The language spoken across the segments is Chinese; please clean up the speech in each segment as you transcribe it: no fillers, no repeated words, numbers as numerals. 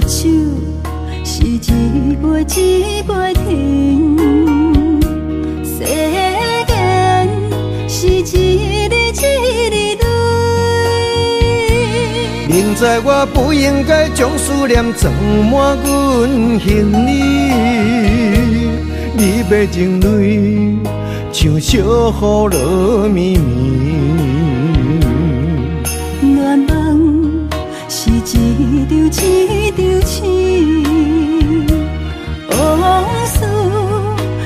手是一杯一杯甜，世间是一日一日泪。明知我不应该将思念装满阮心里，你要情泪像小雨落绵绵。愿望是一场一场醒，往事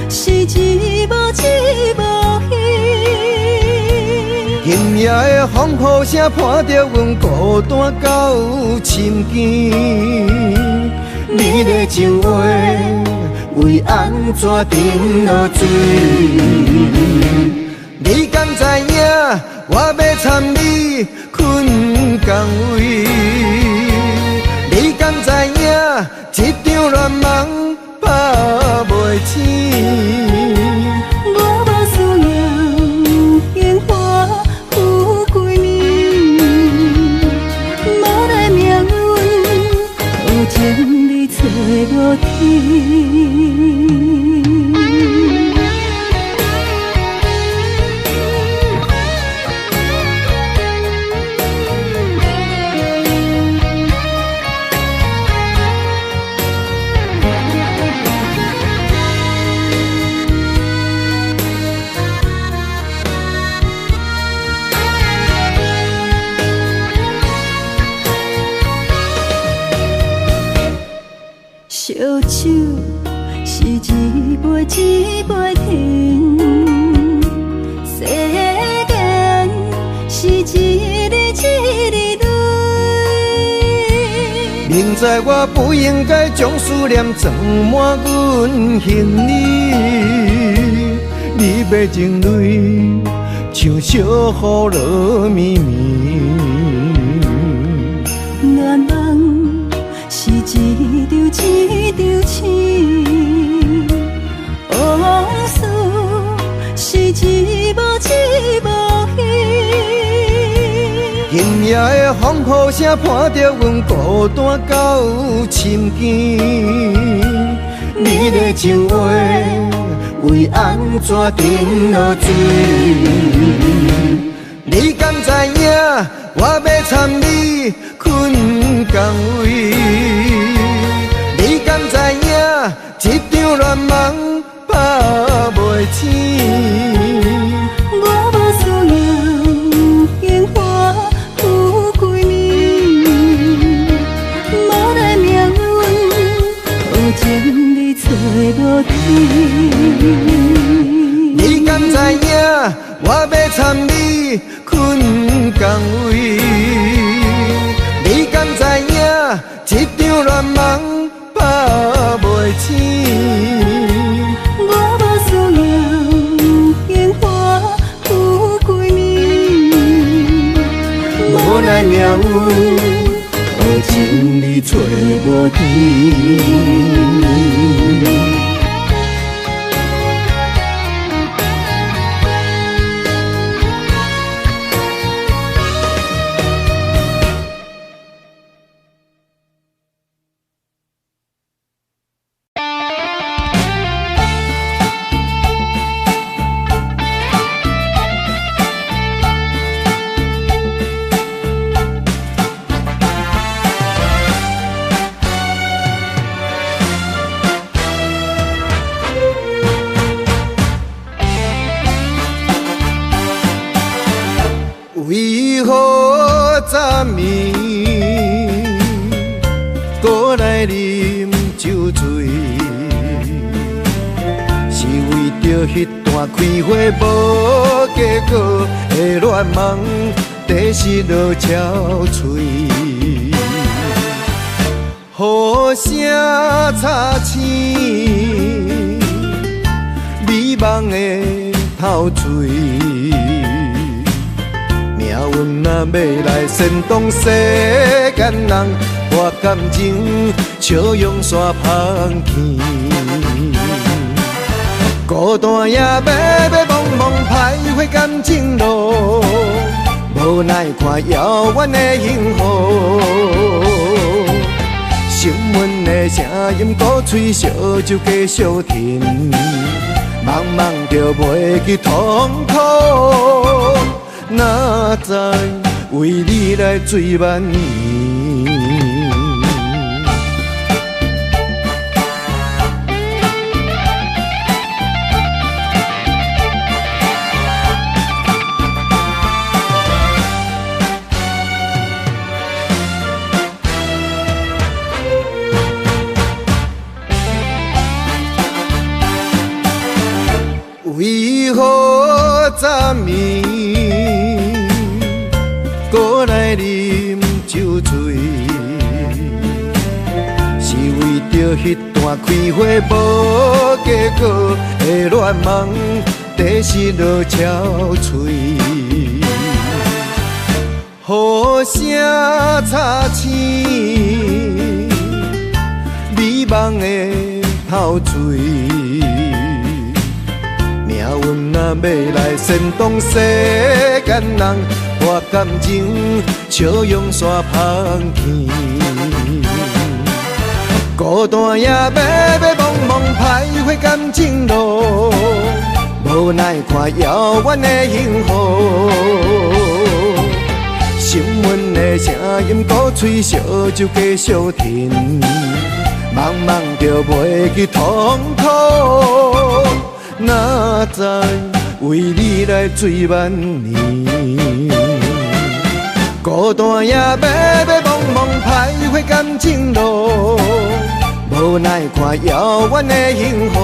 是一幕一幕戏。今夜的风雨声伴着阮孤单到深更，你的情话为安怎沉落水？你敢知影我要参你困港位？你敢知影这场恋梦拍袂醒？我无需要荣华富贵面，无奈命运好情你找无天。烧酒是一杯一杯甜，世间是一日一日泪。明知我不应该将思念装满阮心里，你要情泪像小雨落绵绵。愿望是一场一场醒，往事是一幕一幕戏。今夜的风雨声伴着阮孤单到深更，你的情话为安怎沉落水？你敢知影我要参你困港位？你敢知影这场恋梦拍袂醒？我无需要荣华富贵面，无奈命运好情你找无天。你敢知影我要参你困港位？你敢知影这场恋梦拍袂醒？我无需要荣华富贵面，无奈命运好情你找无天。为何昨暝搁来啉酒醉？是为着迄段开花无结果的恋梦，地失落憔悴。雨声擦青，美梦的透醉。命运若要来煽动世间人，我感情笑用煞芳气。孤单夜迷迷茫茫徘徊感情路，无奈看遥远的幸福。心阮的声音鼓吹，烧酒继续停，茫茫就袂去痛苦，哪知为你来醉万年。为何昨暝搁来啉酒醉？是为着迄段开花无结果的恋梦，地失落憔悴。雨声擦醒美梦的头槌。命运若要来煽动世间人，我感情笑用煞芳气。孤单夜迷迷茫茫徘徊感情路，无奈看遥远的幸福。心阮的声音鼓吹，烧酒继续停，茫茫就袂去痛苦。哪知为你来醉万年，孤单夜迷迷茫茫徘徊感情路，无奈看遥远的幸福。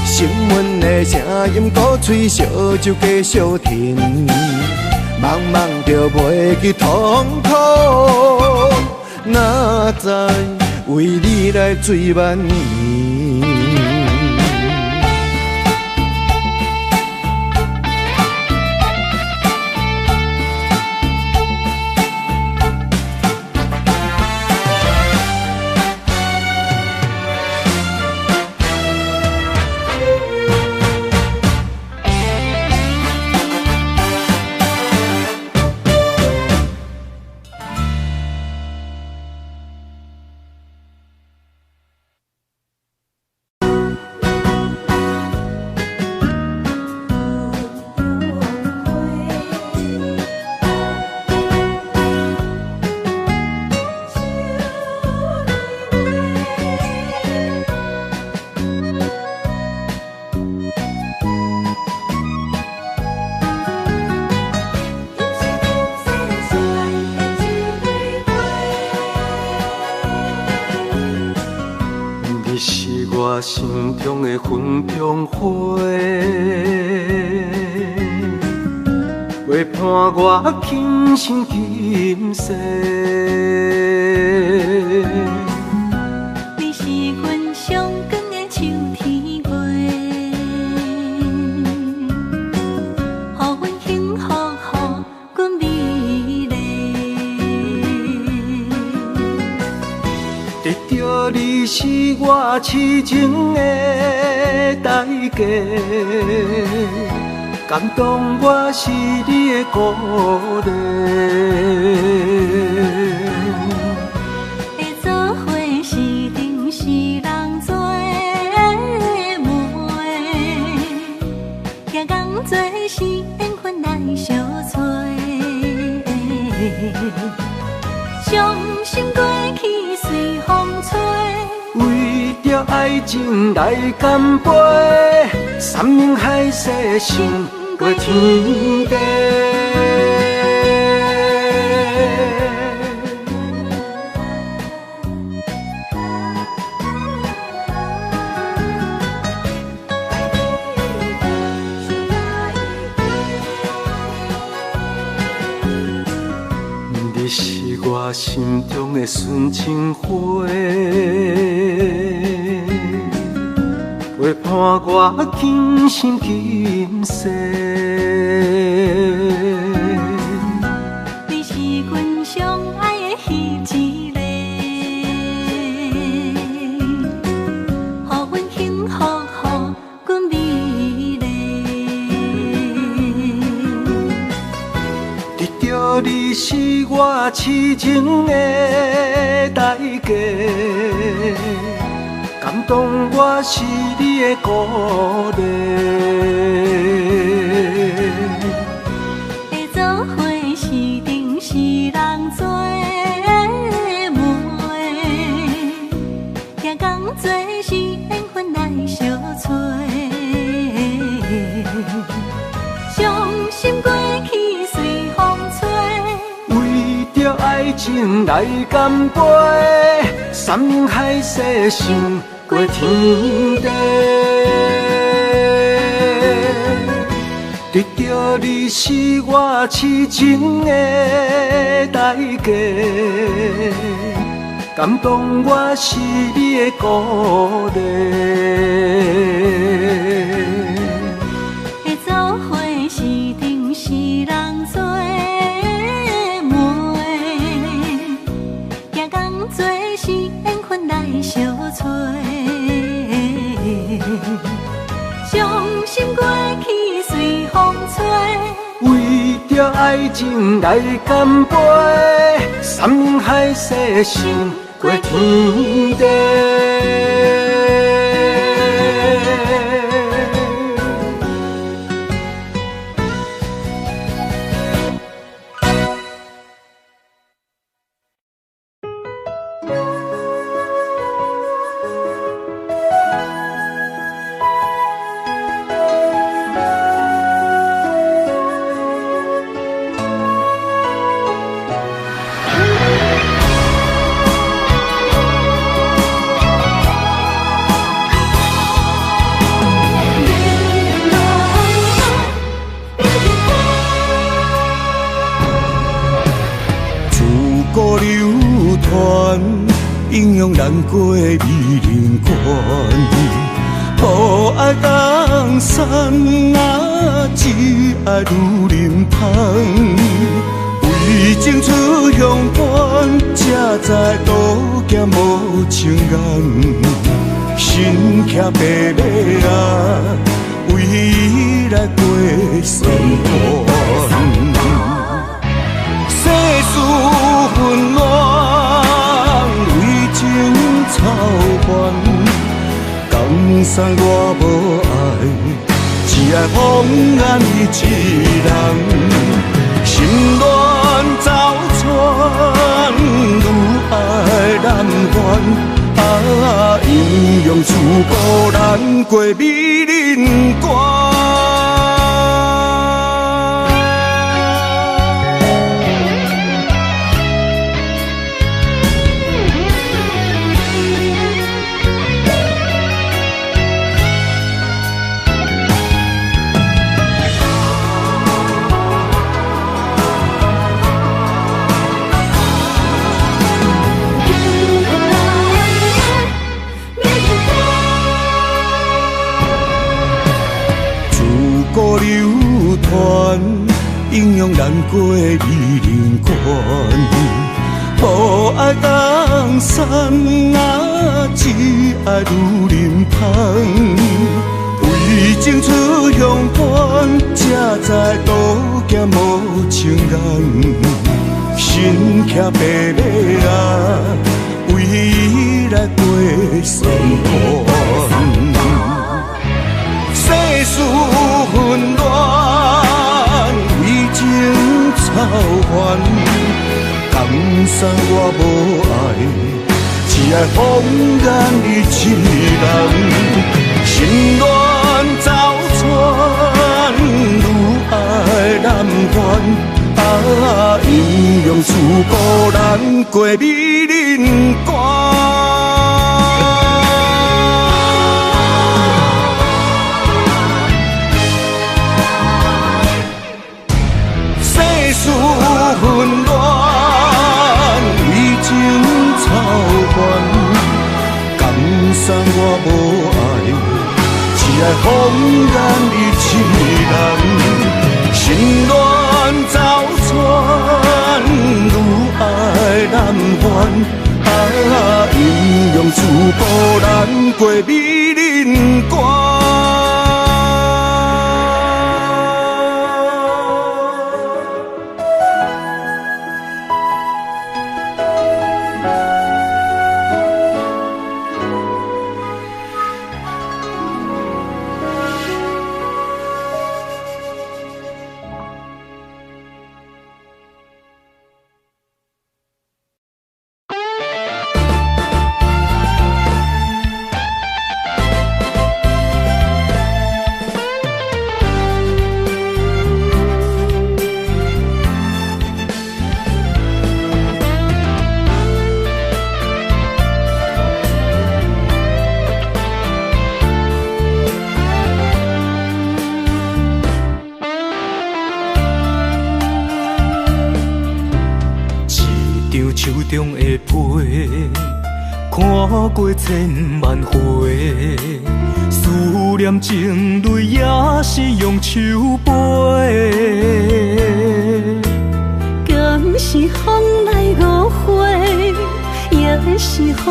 心阮的声音鼓吹，烧酒继续停，茫茫就袂去痛苦。哪知为你来醉万年。心中的云中花，陪伴我今生今世。你是阮上光的秋天月，予阮幸福，予阮美丽。得到你是我痴情的代价，感动我是你的鼓励。会做伙是定是人做媒，行工做是缘分来相找，伤心过去随风吹。为着爱情来干杯，山盟海誓想过天地。你是我心中的纯情花，陪伴我今生今世。你是阮上爱的彼一个，予阮幸福，予阮美丽。得到你是我痴情的代价，感动我是你的鼓励。会做伙是定是人做媒，行工做是缘分来相找。伤心过去随风吹，为着爱情来干杯，山盟海誓想过天地。得到你是我痴情的代价，感动我是你的鼓励。会做伙是定是人做媒，行工做是缘分来相找。伤心过去随风吹，为着爱情来干杯，山盟海誓想过天地。古流传，英雄难过美人关。无爱江山啊，只爱女人芳。为情出乡关，才知刀剑无情眼。身骑白马啊，为伊来过生活。世事纷乱，为情操烦，江山我无爱，只爱风眼伊一人。心乱走窜，愈爱难还，啊，英雄自古难过美人关。古流传，英雄难过美人关。无爱江山啊，只爱女人芳。为情出乡关，才知刀剑无情眼。身骑白马啊，为伊来过生活。世事纷乱，为情操烦，江山我无爱，只爱风眼伊一人。心乱走窜，愈爱难还，啊，英雄自古难过美人关。纷乱，为情操烦，江山我无爱，只爱风眼伊一人。心乱走窜，愈爱难还，啊，英雄自古难过美人关。过千万回，思念情泪也是用手背。敢是风来误会，也是雨超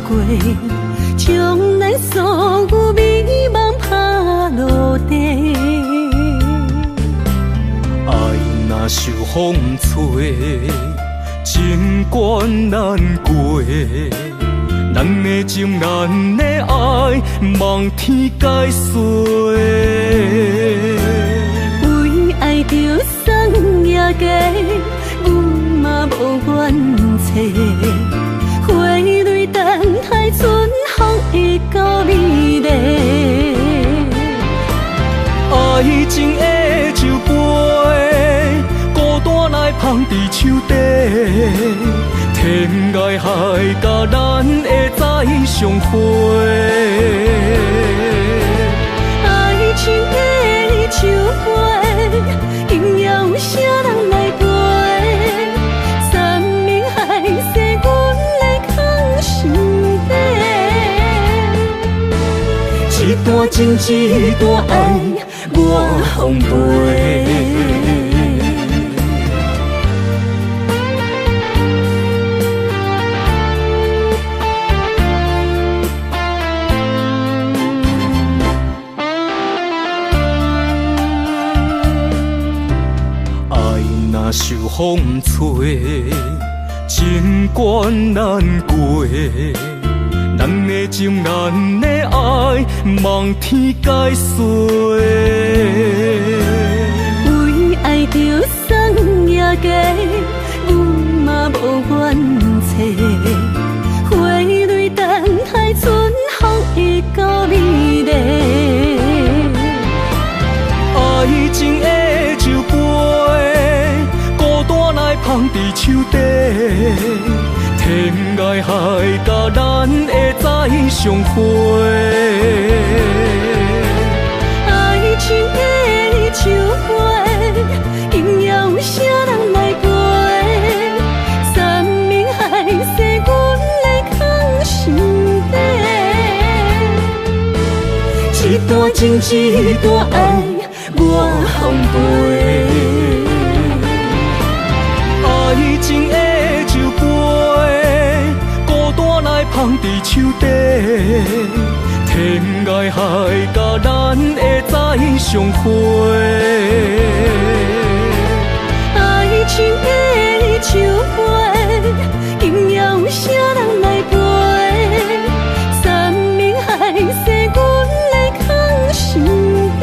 过，将咱所有美梦拍落地。爱若受风吹，情关难过。咱的情，咱的爱，望天解释。为爱着送夜家，阮嘛无怨切。花蕊等待春风会到美丽。爱情的酒杯，孤单来放伫手底。天涯海角，咱会再相会。爱情的酒杯，今夜有啥人来陪？山明海誓，阮来扛心底。一段情，一段爱，我奉陪。受风吹，情关难过。咱的情，咱的爱，望天解释。为爱着送夜家，阮嘛无怨切。花蕊等待春风会到美丽。爱情的酒杯，放伫手底，天涯海角，咱会再相会。爱情的酒杯，今夜有啥人来陪？山明海誓，阮来扛心底。一段情，一段爱，我奉陪。爱情的酒杯，孤单来放伫手底。天涯海角，咱会再相会。爱情的酒杯，今夜有啥人来陪？山明海誓，阮来扛心底。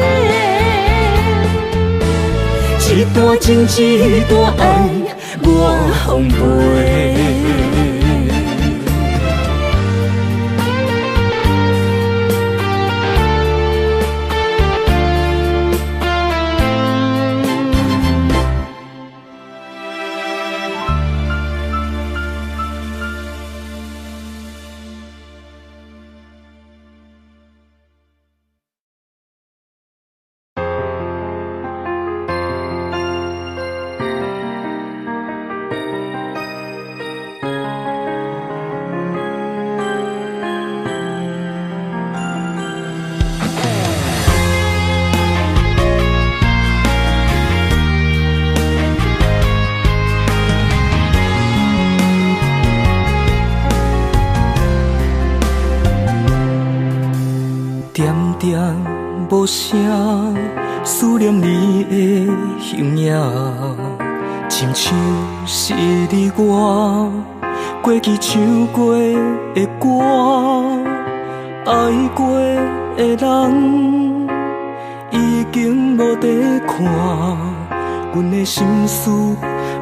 一段情，一段爱，我奉陪。无声，思念你的形影，亲像是你我过去唱过的歌，爱过的人已经无得看，阮的心事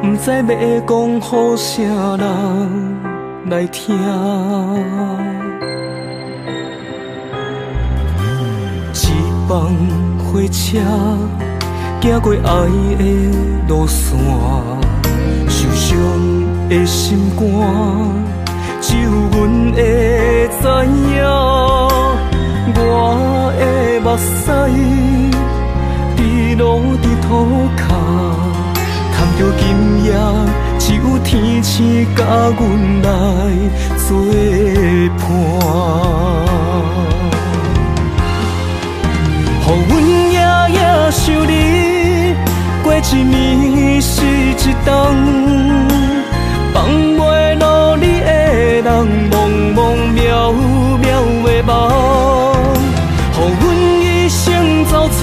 不知要讲予啥人来听。放火车，行过爱的路线，受伤的心肝，只有阮会知影。我的目屎滴落伫土骹，叹着今夜只有天星甲阮来作予阮夜夜想你，过一暝是一冬，放袂落你的人，茫茫渺渺的梦，予阮一生走找，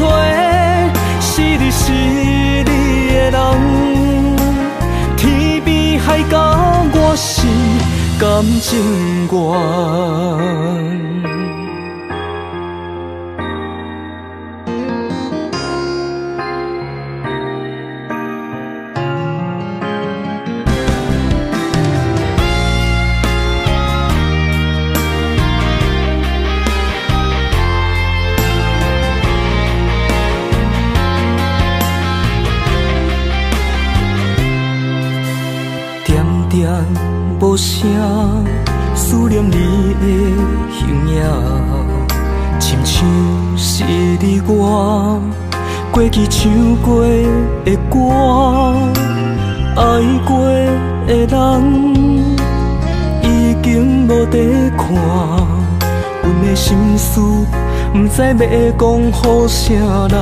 是你的人，天边海角我是感情愿。无声，思念你的形影，亲像是你我过去唱过的歌，爱过的人已经无得看，阮的心事不知要讲予啥人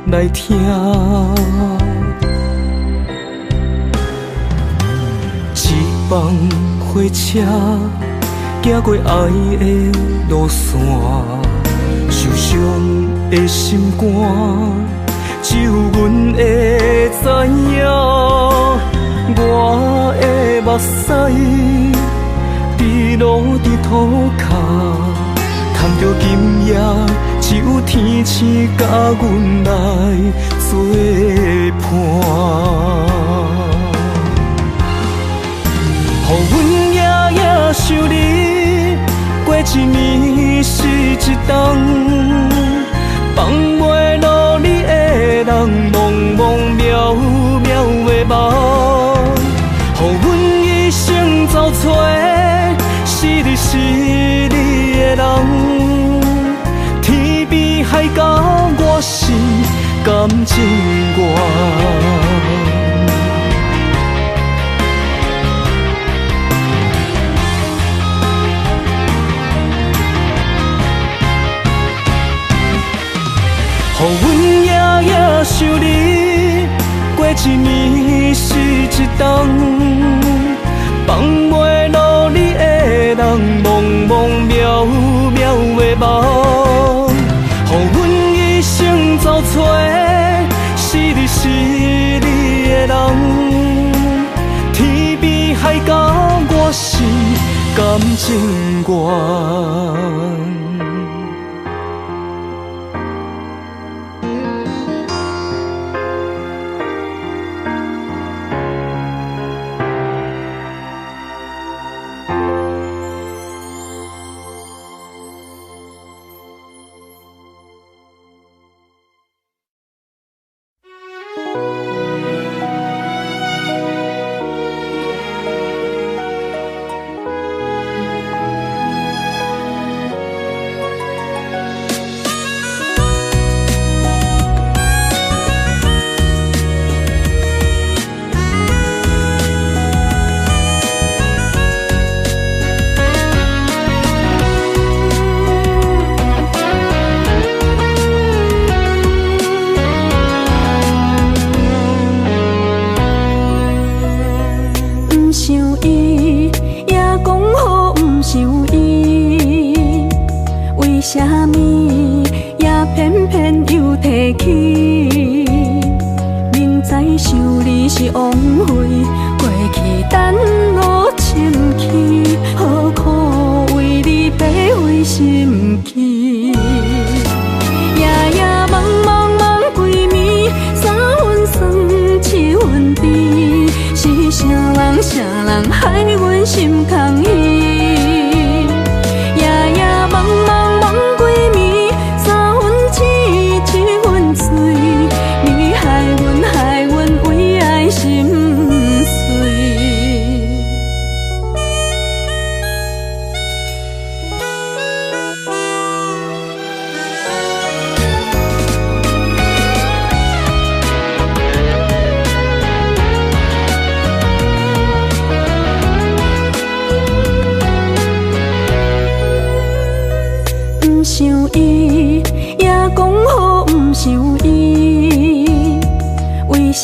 来听。放火车，行过爱的路线，受伤的心肝，只有阮会知影。我的目屎滴落伫土骹，叹着今夜只有天星甲阮来作伴。予阮夜夜想你，过一暝是一冬，放袂落你的人，茫茫渺渺的梦，予阮一生走找，是你的人，天边海角我是感情愿。予阮夜夜想你，过一暝是一冬，放袂落你的人，茫茫渺渺的梦，予阮一生走找，是你的人，天边海角我是感情愿。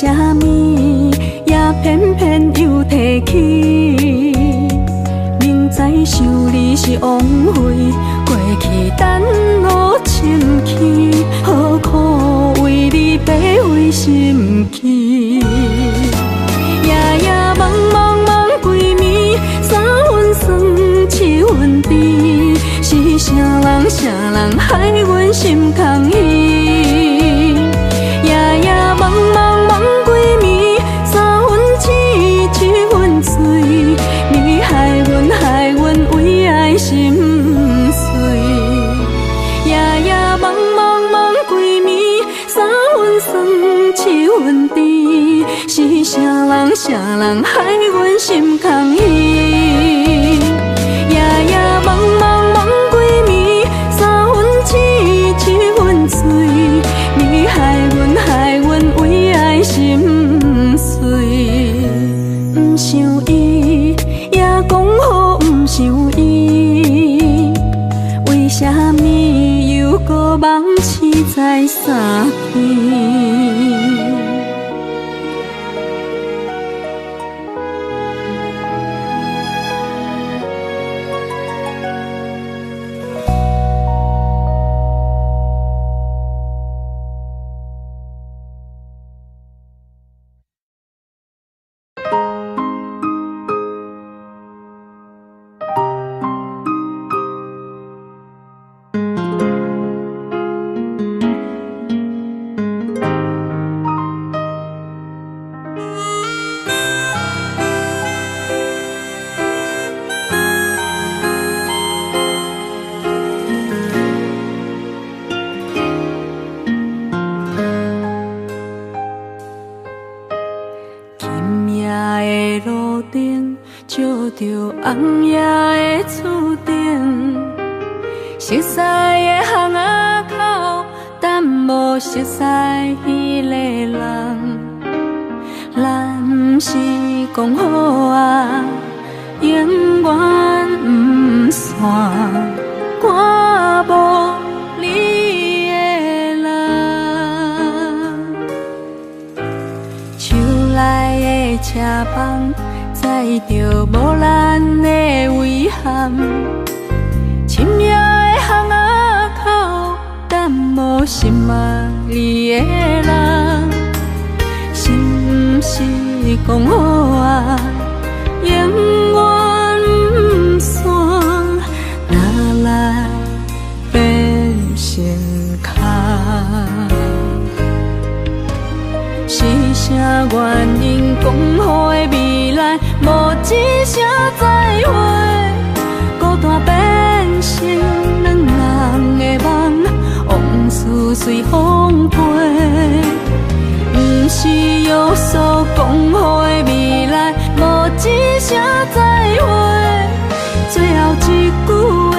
什么也偏偏又提起？明知想你是枉费，过去等我深去，何苦为你白费心机？夜夜茫茫茫几暝，三分酸七分甜，是啥人害阮心空虚？夜夜茫茫茫几暝，三分痴七分醉，你害阮为爱心碎。夜夜茫茫茫几暝，三分酸七分甜，是啥人害阮心空虚？夜夜茫茫茫几暝，三分痴七分醉，你害阮为爱心碎。不想伊，也讲好不想伊，为什么又搁忘记在三天？红叶的厝顶，熟悉的巷仔口，等无熟悉迄个人。咱是讲好啊，永远不散，看无你的人。手内的车房，载着无咱的遗憾。深夜的巷仔口，等无心爱你的人。是不是讲好啊，永远不散，哪来变成空？是啥原因讲好的未来，无一声再会，孤单变成两人的梦，往事随风飞。不是约束讲好的未来，无一声再会，最后一句话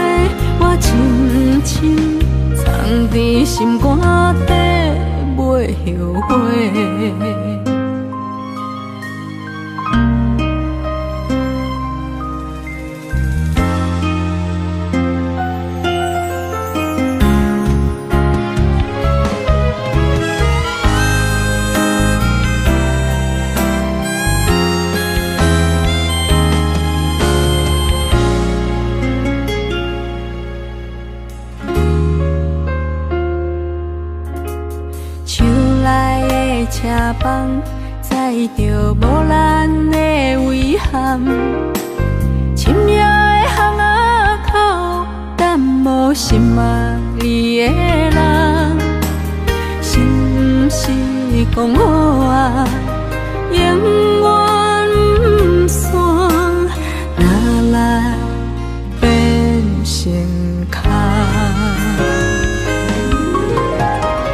我深深藏在心肝底，袂后悔。车房载着无咱的遗憾，深夜的巷仔口，等无心爱你的人。是不是讲好啊，永远不散，哪来变成空？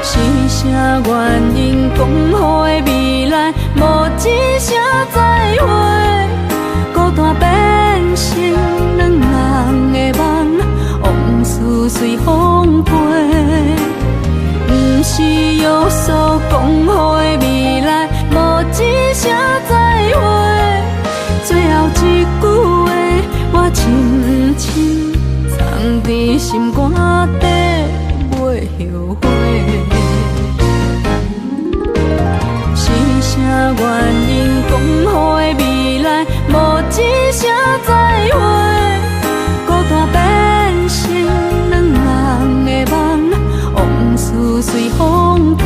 是啥原因讲好的未来，无一声再会，孤单变成两人的梦，往事随风飞。不是约束讲好的未来，无一声再会，最后一句话我深深藏在心肝底，袂后悔。是啥原因讲好的未来，无一声再会。孤单变成两人的梦，往事随风飞。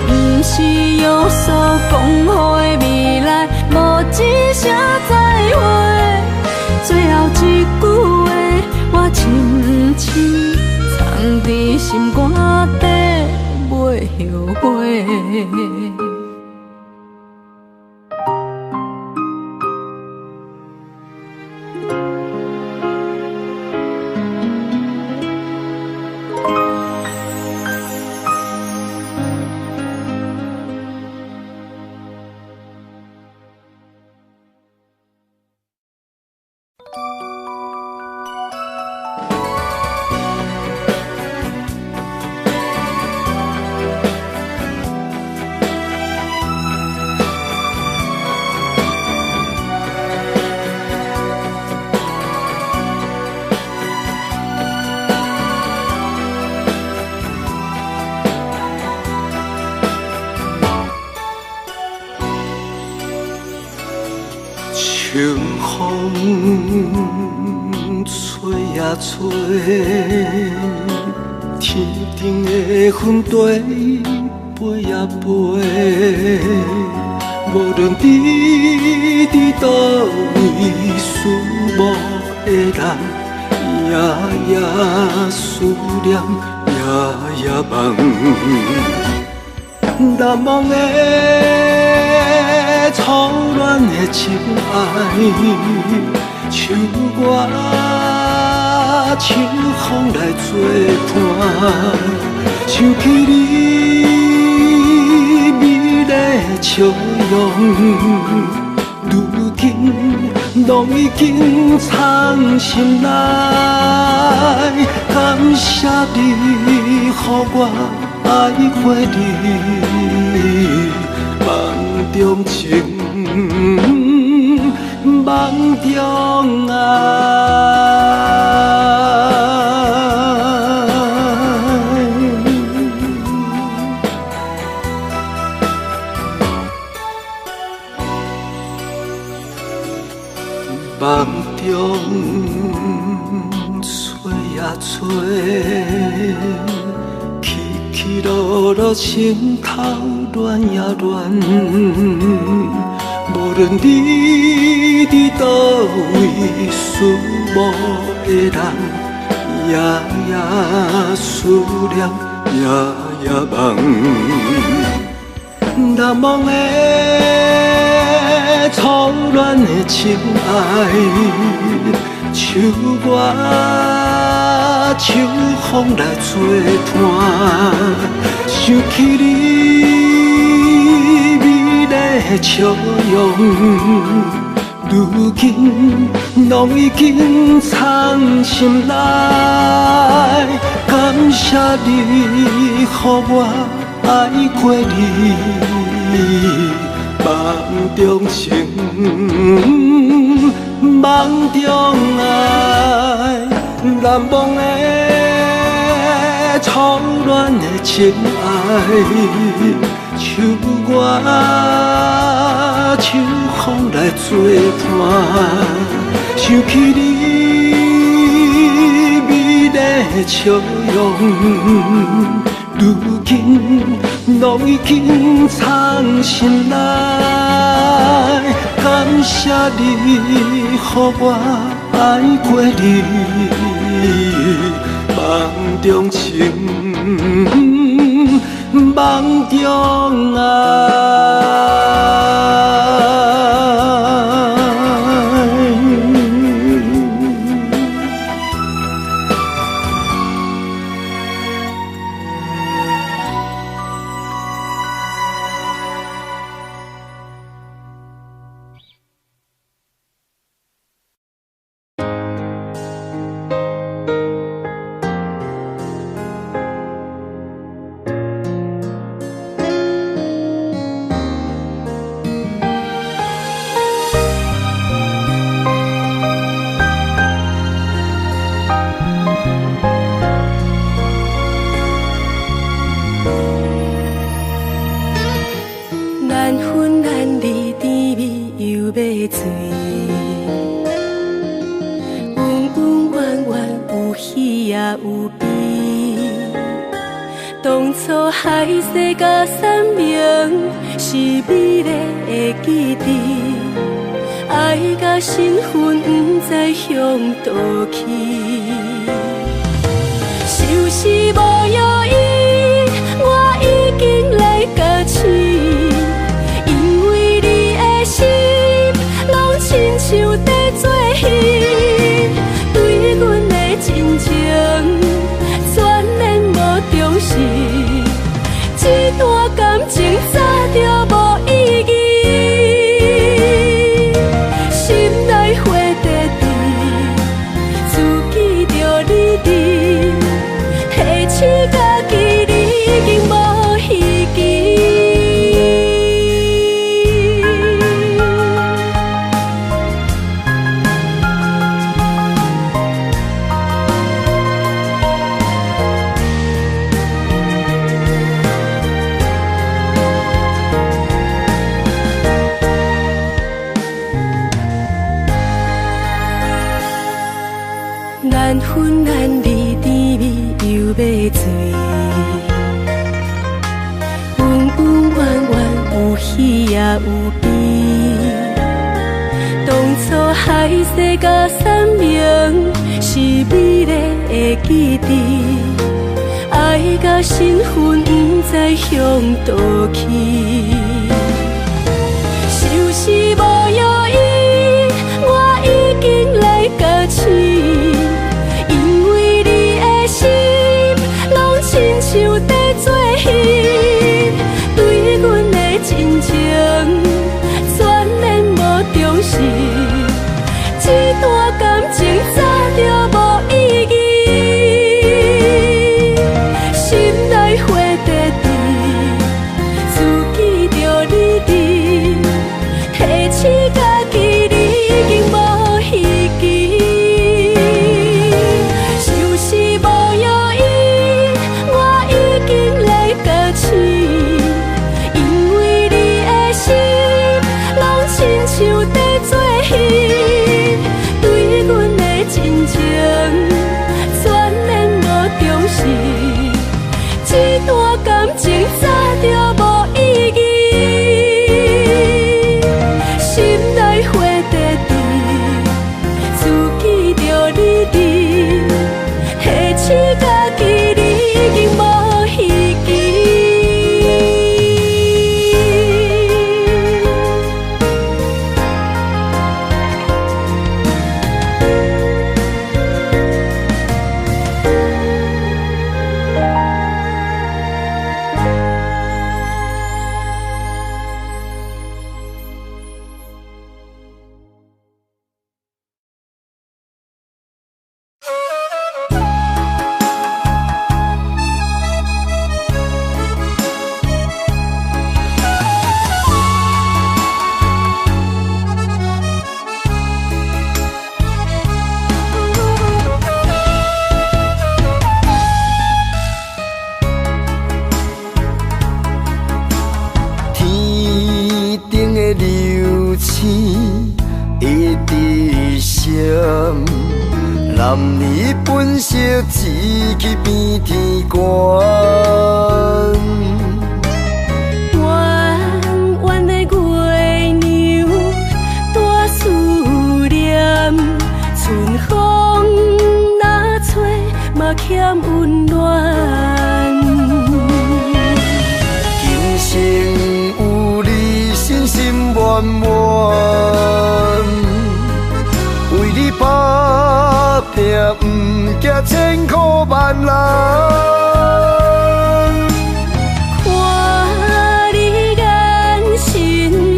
不是约束讲好的未来，无一声再会。最后一句话，我深深藏在心肝底，袂后悔。秋风吹呀吹，天顶的云堆飞呀飞，无论你伫倒位，思慕的人夜夜思念，夜夜梦，难忘的初恋的情爱，像我秋风来作伴，想起你美丽的笑容，如今拢已经藏心内，感谢你，予我爱过你。梦中情，梦中爱。梦中吹呀吹，起起落落心头。乱呀乱，无论你伫倒位，思慕的人夜夜思念，夜夜梦，难忘的初恋的情爱，像我秋风来作伴，想起你。笑容，如今拢已经藏心内，感谢你，予我爱过你，梦中情，梦中爱，难忘的初恋的情爱。像我秋风来作伴，想起你美丽的笑容，如今拢已经藏心内，感谢你，予我爱过你，梦中情。梦中爱。也有味。当初海誓甲山盟是美丽的记忆，爱甲身份不知向倒去。就是无药医，我已经来甲醒，因为你的心拢亲像在做戏，对阮的真情全然无重视，这段感情早就无意义。心内花在地，自己着你伫，提醒家己你已经无希冀。难分难离，甜蜜又要醉，温温暖暖有喜也有悲。当初海誓甲山盟是美丽的记忆，爱甲身份不知向倒去。就是无药医，我已经来甲醒。亲像在做戏，对阮的真情全然无重视，这段感情早就无意义。心内花在地，自己着你伫，提醒家己你已经无希冀。像在做戏，对阮的真情全然无重视，这段感情早就无意义。心内花在地，自己着你伫，提醒家己你已经无希冀。男儿本色志气比天高，弯弯的月娘大思念，春风若吹嘛欠温暖。今生有你，身心圆满，为你打拼，不惊千苦万难。看你眼神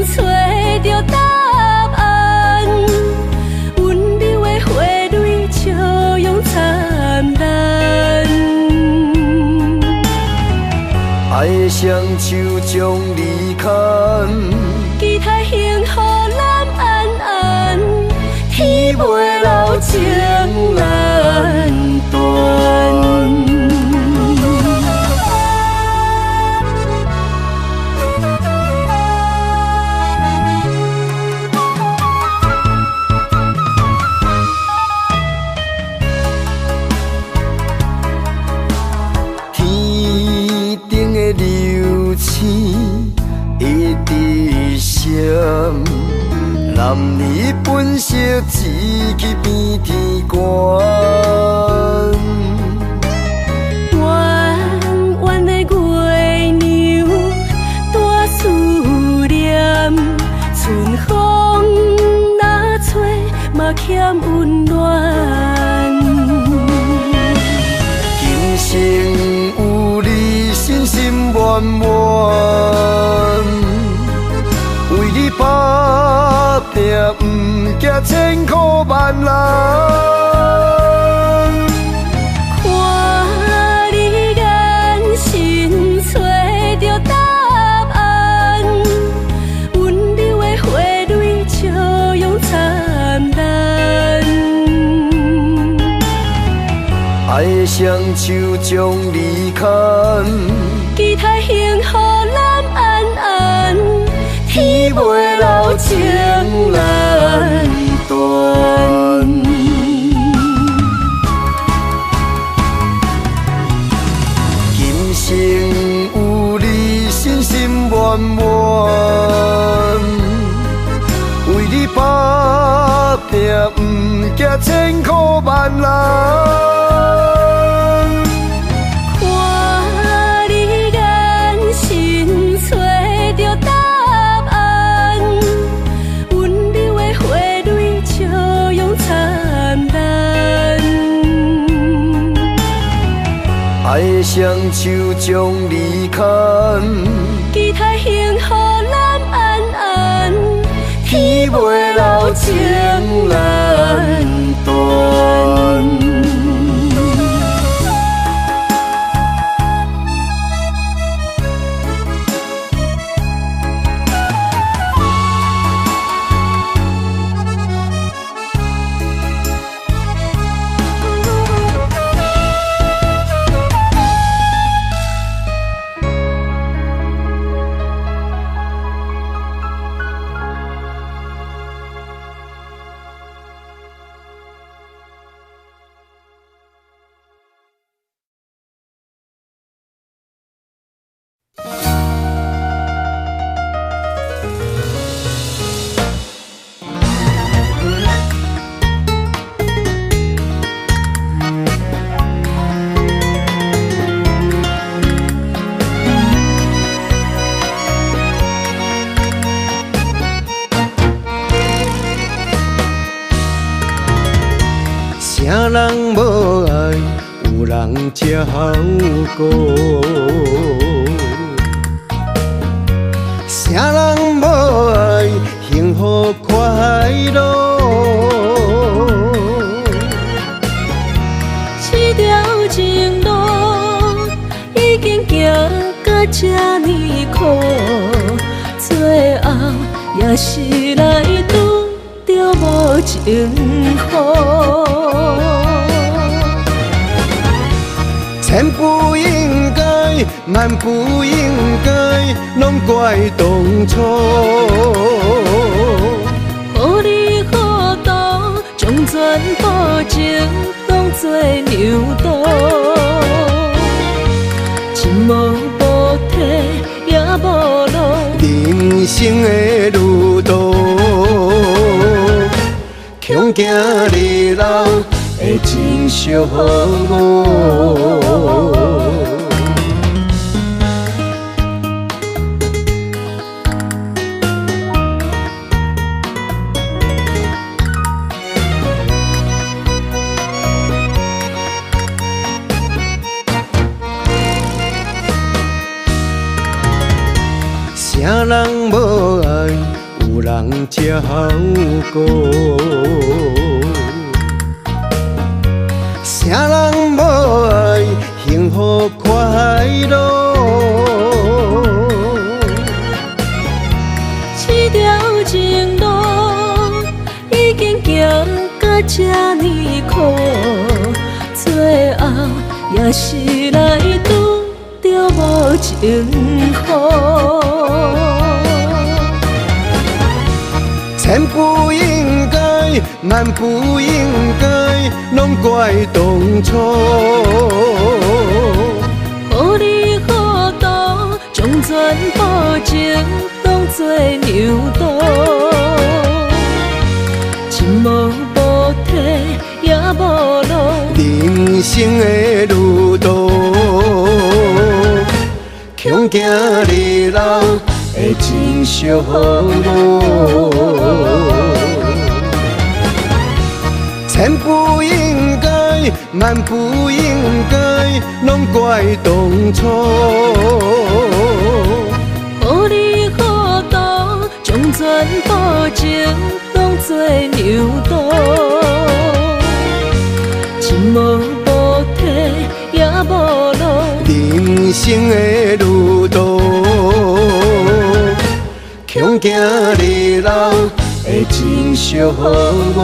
找着答案，温柔的花蕊笑容灿烂。爱的双手将你牵，期待幸福蓝安安，天袂老情难断。关。弯弯的月娘，大思念，春风若吹，嘛欠温暖。今生有你，心心满满，为你打拼，不惊千苦万难。看你眼神找着答案，温柔的花蕊笑容灿烂。爱的双手将你牵，期待幸福咱安安，天袂留情难断。今生有你，心心满满，为你打拼，不惊千苦万难。看你眼神找着答案，温柔的花蕊笑容灿烂。爱的双手将你牵，期待幸福咱安安，天袂留情难断。啥人无爱，有人才好过；啥人无爱，幸福快乐。这条情路已经行到这呢苦，最后也是来拄着无情雨。千不应该，万不应该，拢怪当初。予你予度，将全部情拢做牛刀，情无补体也无路，人生的路途，强行日老会真惜我。啥人无爱，有人才好过；啥人无爱，幸福快乐。这条情路已经行到这呢苦，最后也是来拄着无情雨。千不应该，万不应该，拢怪当初。予你予度，将全部情拢做牛刀，情无补体也无路。人生的路途，强行日老会真寂寞。千不应该，万不应该，拢怪当初。予你予当，将全部情拢做牛刀。情无补体也无路，人生的路途，强行日老会真寂寞。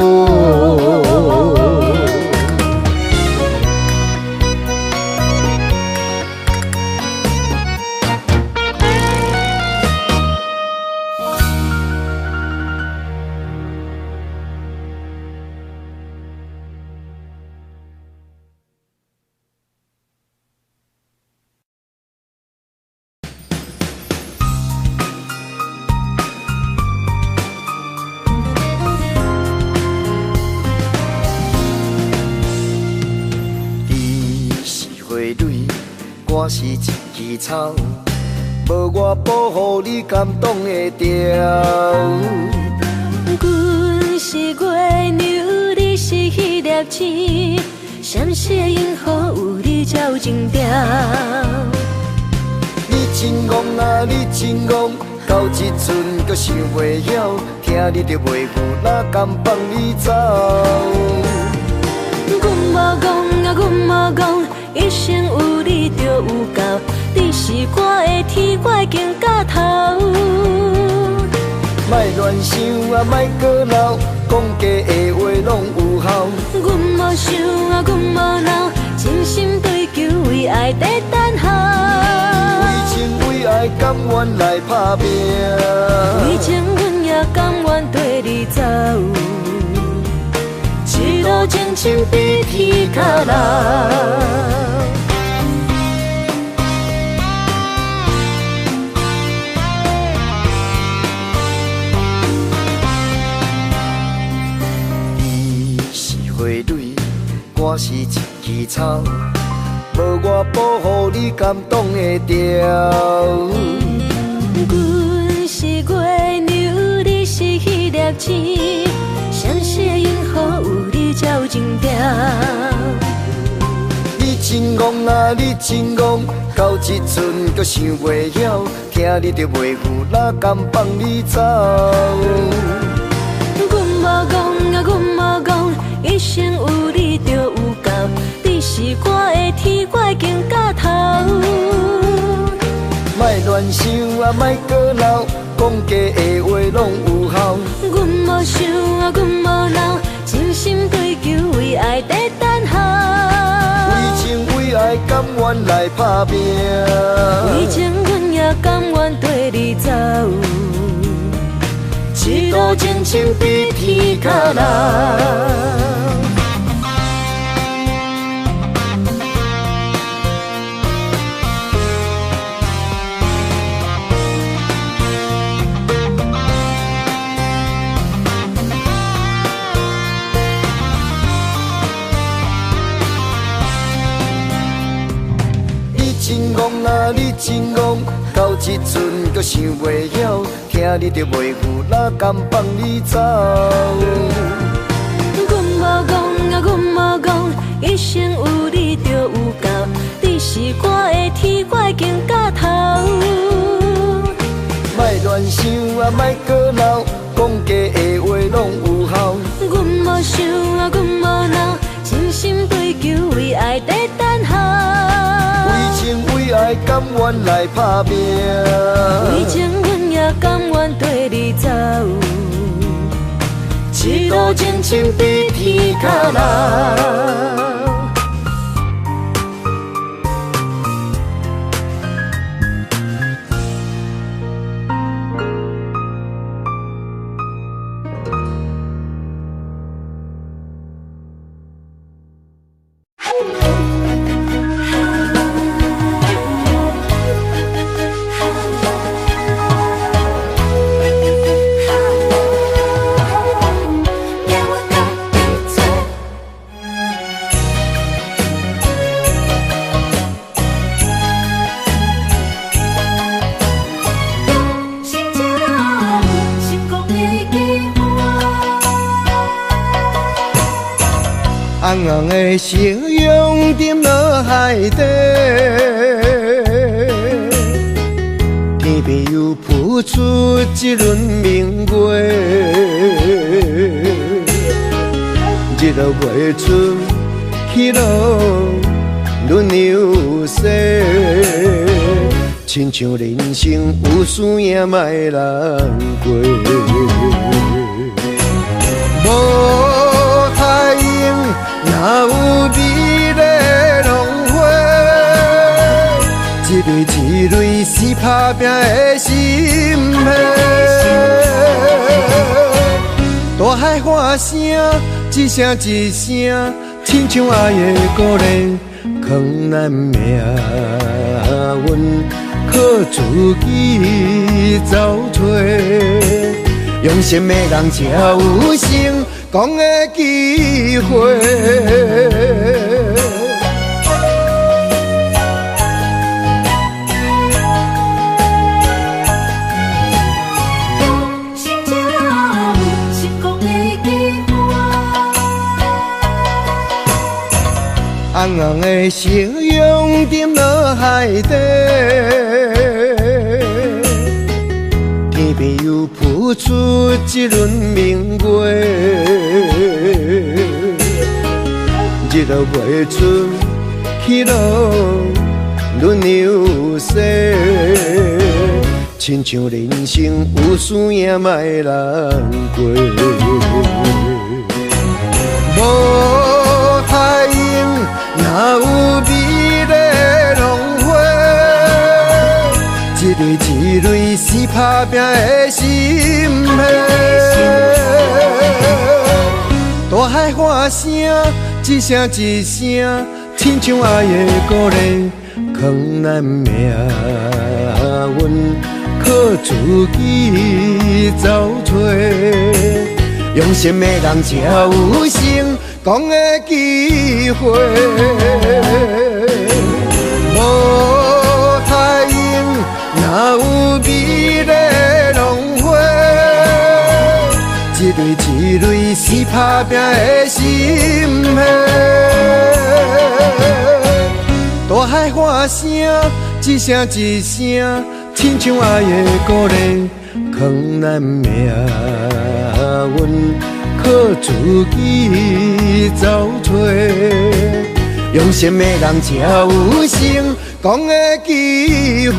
我是一枝草，无我保护你感动的条。阮是月牛，你是迄粒星，闪烁银河有你照情调。你真戆啊，你真戆，到这阵阁想袂晓，听你着袂赴，哪甘放你走？阮无讲啊，阮无讲。一生有你就有够，你是我的天，我已经到头。莫乱想啊，莫过闹，讲假的话拢有效。阮无想啊，阮无闹，真心追求为爱在等候。为情为爱，甘愿来打拼。为情，阮也甘愿跟你走。一路情深比天较老。我是一枝草，无我保护你感动的条。阮是月牛，你是迄粒星，闪烁银河有你照情调。你真戆啊，你真戆，到这阵阁想袂晓，听你着袂赴，哪甘放你走？阮无讲啊，阮无讲，一生有你就有够，你是我的天，我已经到头。莫乱想啊，莫过闹，讲假的话拢有效。阮无想啊，阮无闹，真心追求为爱在等候。为情为爱，甘愿来打拼。为情，阮也甘愿跟你走。一路情深比天较老。真戆啊，你真戆，到这阵阁想袂晓，听你着袂赴，哪甘放你走？阮无讲啊，阮无讲，一生有你就有够，你是我的天，我已经到头。莫乱想啊，莫过闹，讲假的话拢有效。阮无想啊，阮无闹，真心追求为爱在等候。为情为爱，甘愿来打拼。为情，阮也甘愿跟你走。一路情深比天较老。红红的夕阳沉落海底，天边又浮出一轮明月，日落月出起落轮流洗，亲像人生有输赢卖人过。无太阳，哪有美丽浪花？一蕊一蕊是打拼的心血。大海喊声，一声一声，亲像爱的鼓励，藏咱命运靠自己走找。用心的人才有成功的机会。红红的夕阳沉落海底，天边又浮出一轮明月，日落月出起落轮流洗，亲像人生有输赢卖人过。无太阳，哪有美丽浪花？一蕊一蕊是打拼的心血。大海喊声，一声一声，亲像爱的鼓励，藏咱命运靠自己走找。用心的人才有成功的机会。无太阳，哪有美丽浪花？一蕊一蕊是打拼的心血。大海喊声，一声一声，亲像爱的鼓励，藏咱命运靠自己走找。用心的人才有成功的机会。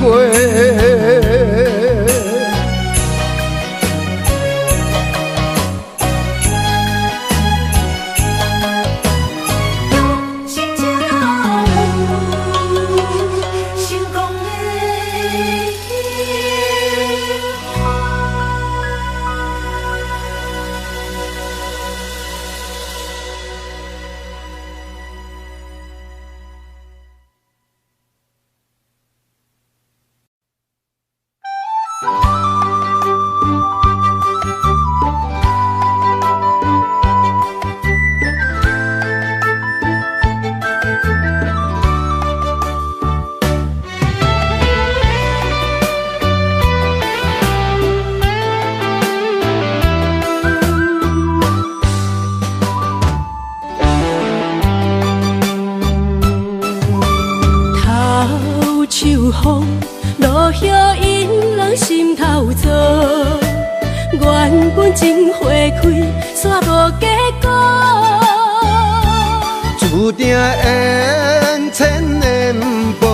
注定缘千年报，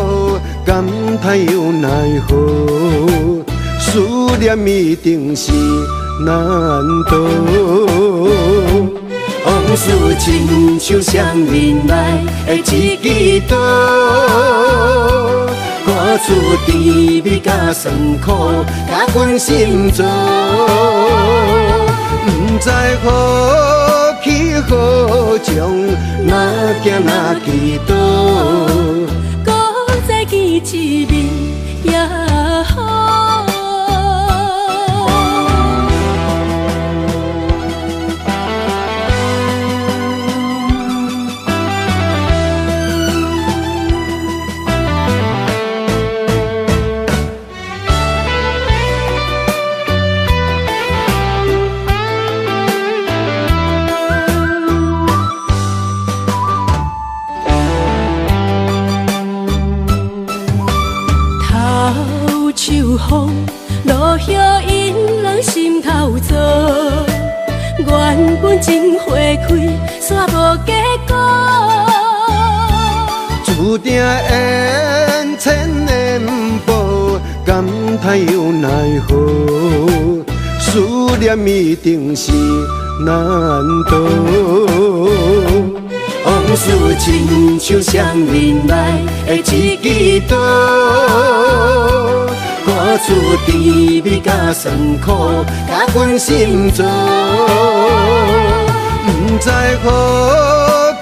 感叹又奈何？思念一定是难渡。往事亲像双面来的一支刀，看出甜蜜甲酸苦，甲阮心做。不知何去何从，哪行哪去倒，搁再见一面也好。结果。注定缘千年报，感叹又奈何？思念一定是难渡。往事亲像双面来的一支刀，看出滋味甲酸苦，甲阮心做。不知何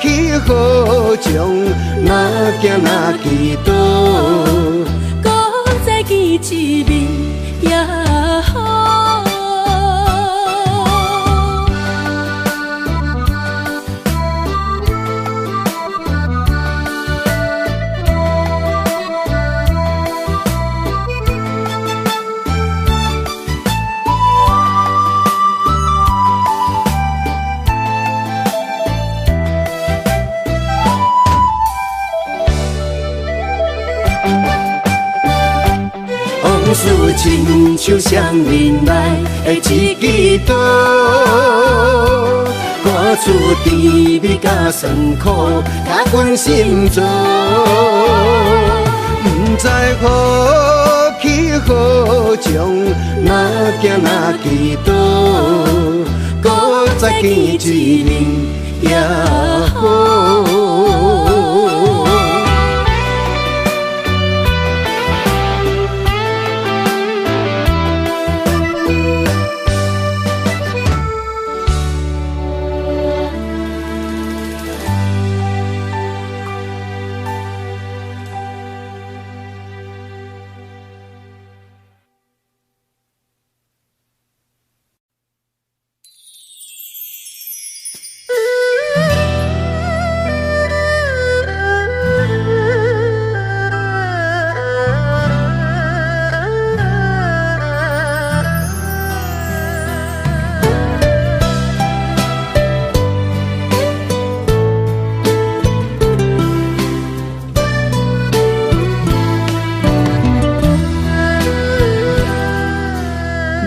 去何从，哪行哪祈祷，搁再见一面也好。往事亲像双面来的一支刀，看出滋味甲酸苦，甲阮心做。不知何去何从，哪行哪祈祷，搁再见一面也好。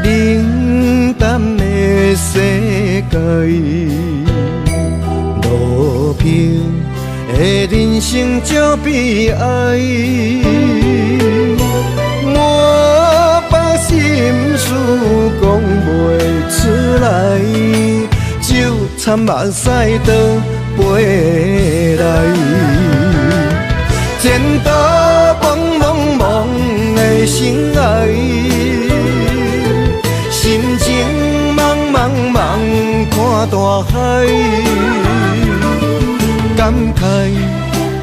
冷淡的世界，路平的人生足悲哀。我把心事讲袂出来，就惨目屎倒飞来。前途茫茫茫的生涯，心情茫茫茫看大海，感慨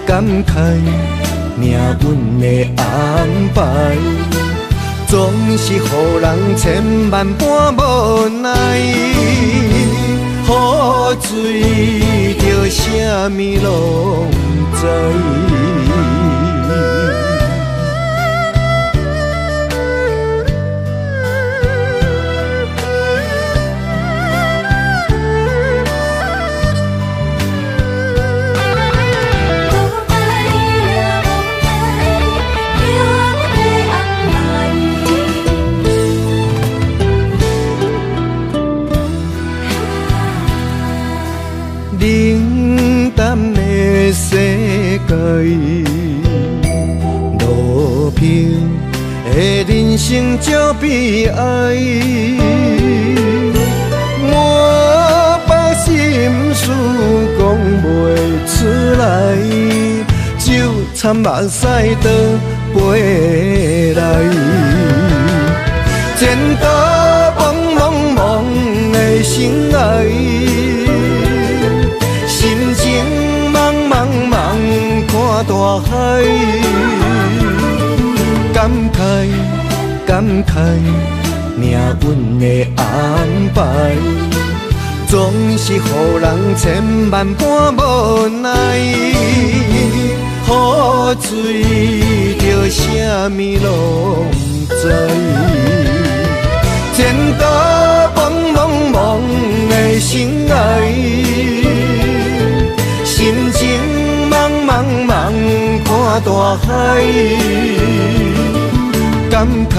感慨命运的安排，总是予人千万般无奈。雨水着啥物拢知。冷淡的世界，路平的人生足悲哀。我把心事讲袂出来，就惨目屎倒飞来。前途茫茫茫的生涯，心情茫茫茫看大海，感慨感慨命运的安排，总是予人千万般无奈。雨水着啥物拢知，前途茫茫茫的生涯，心情茫茫茫看大海，感慨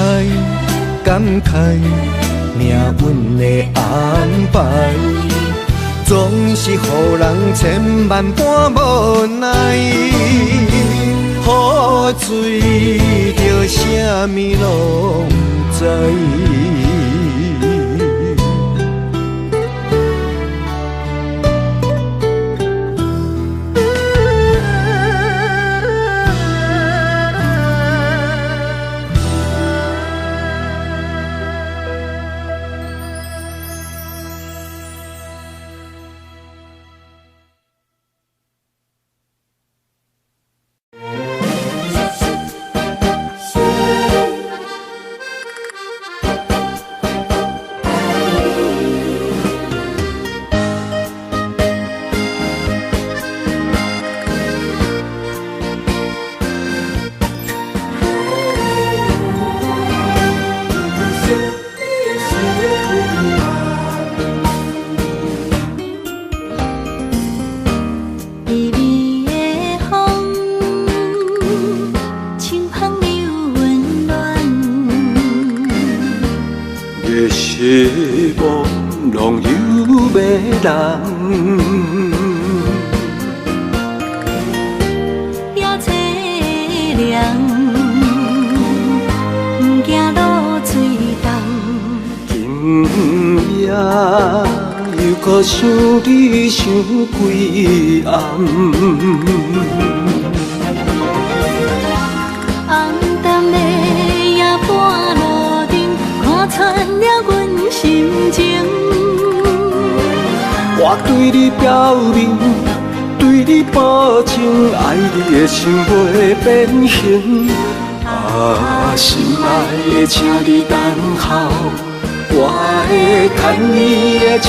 感慨命运的安排，总是予人千万般无奈。雨水着啥物拢知。希望拢有要人，也凄凉，不惊落水重。今夜又搁想你想几暗。红淡的夜半路灯，看穿了阮心情。我对你表明，对你保证，爱你的心袂变形。啊，心爱的，请你等候，我会牵你的手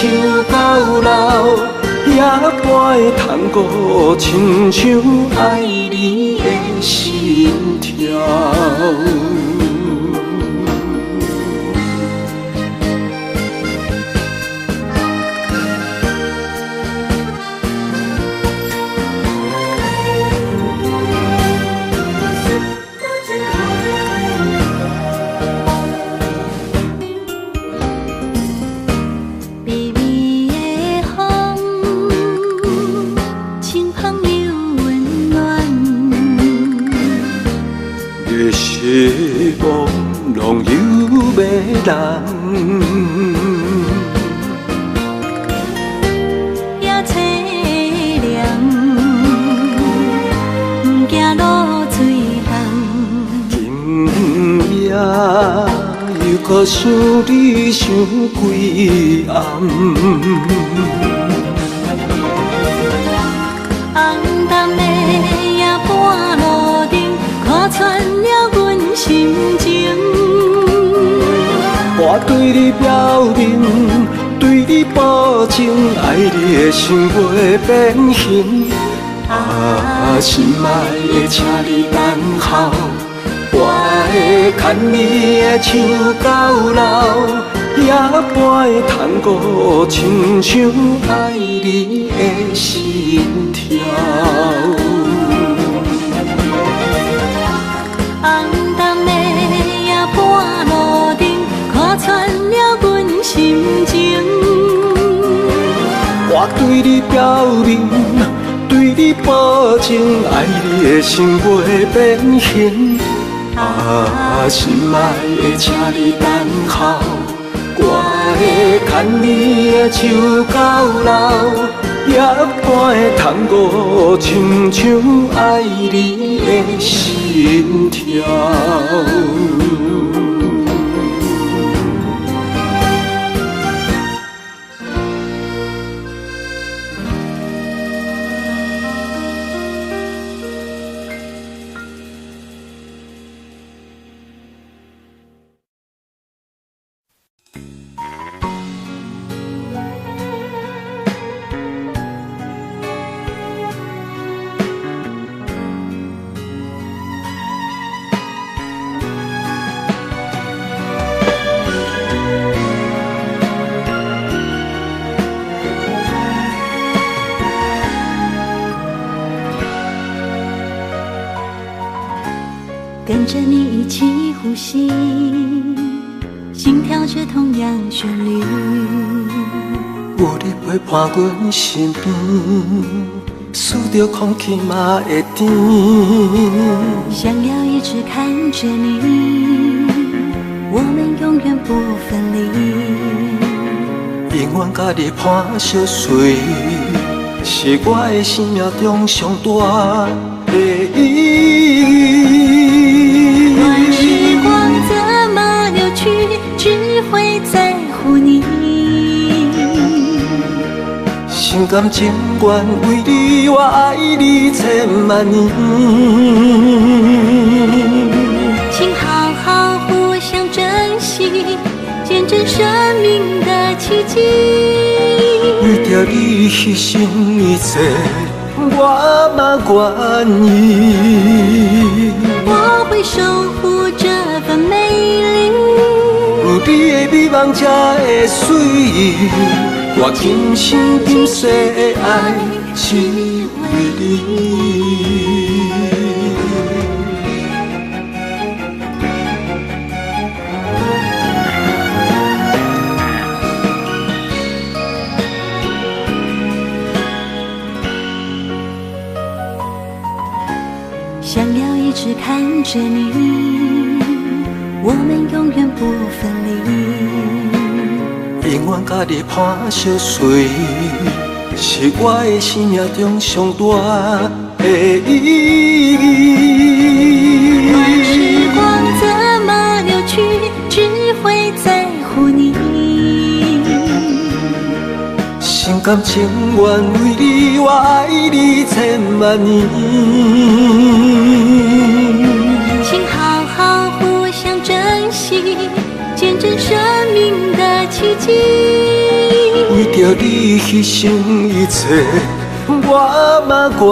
到老，也陪探戈，亲像爱你的心跳。希望拢有要人，也凄凉，不惊落水重。今夜又搁想你想几暗。红淡的夜半路灯，看穿了阮心情。我对你表明，对你保证，爱你的心袂变形。啊，心爱的，请你等候，我会牵你的手到老，也陪探戈，亲像爱你的心跳。红淡的夜半路灯，看穿了阮心情。我对你表明，对你保证，爱你的心袂变形。啊，心爱的，请你等候，我会牵你的手到老，也陪探戈，亲像爱你的心跳。跟着你一起呼吸，心跳却同样旋律。有你陪伴阮身边，数着空气嘛会甜。想要一直看着你，我们永远不分离。永远甲你伴相随，是我的生命中上大的意义。乱时光怎么流去，只会在乎你。心甘情愿为你，我爱你千万年。请好好互相珍惜，见证生命的奇迹。为着你牺牲一切，我嘛愿意。我会守护这份美丽，有你的美梦才会水，我今生今世的爱只为你。想要一直看着你，我们永远不分离。永远甲你伴相随，是我的生命中上大的意义。乱时光怎么流去，只会在乎你。心甘情愿为你，我爱你千万年。请好好互相珍惜，见证生命的奇迹。为着你牺牲一切，我嘛愿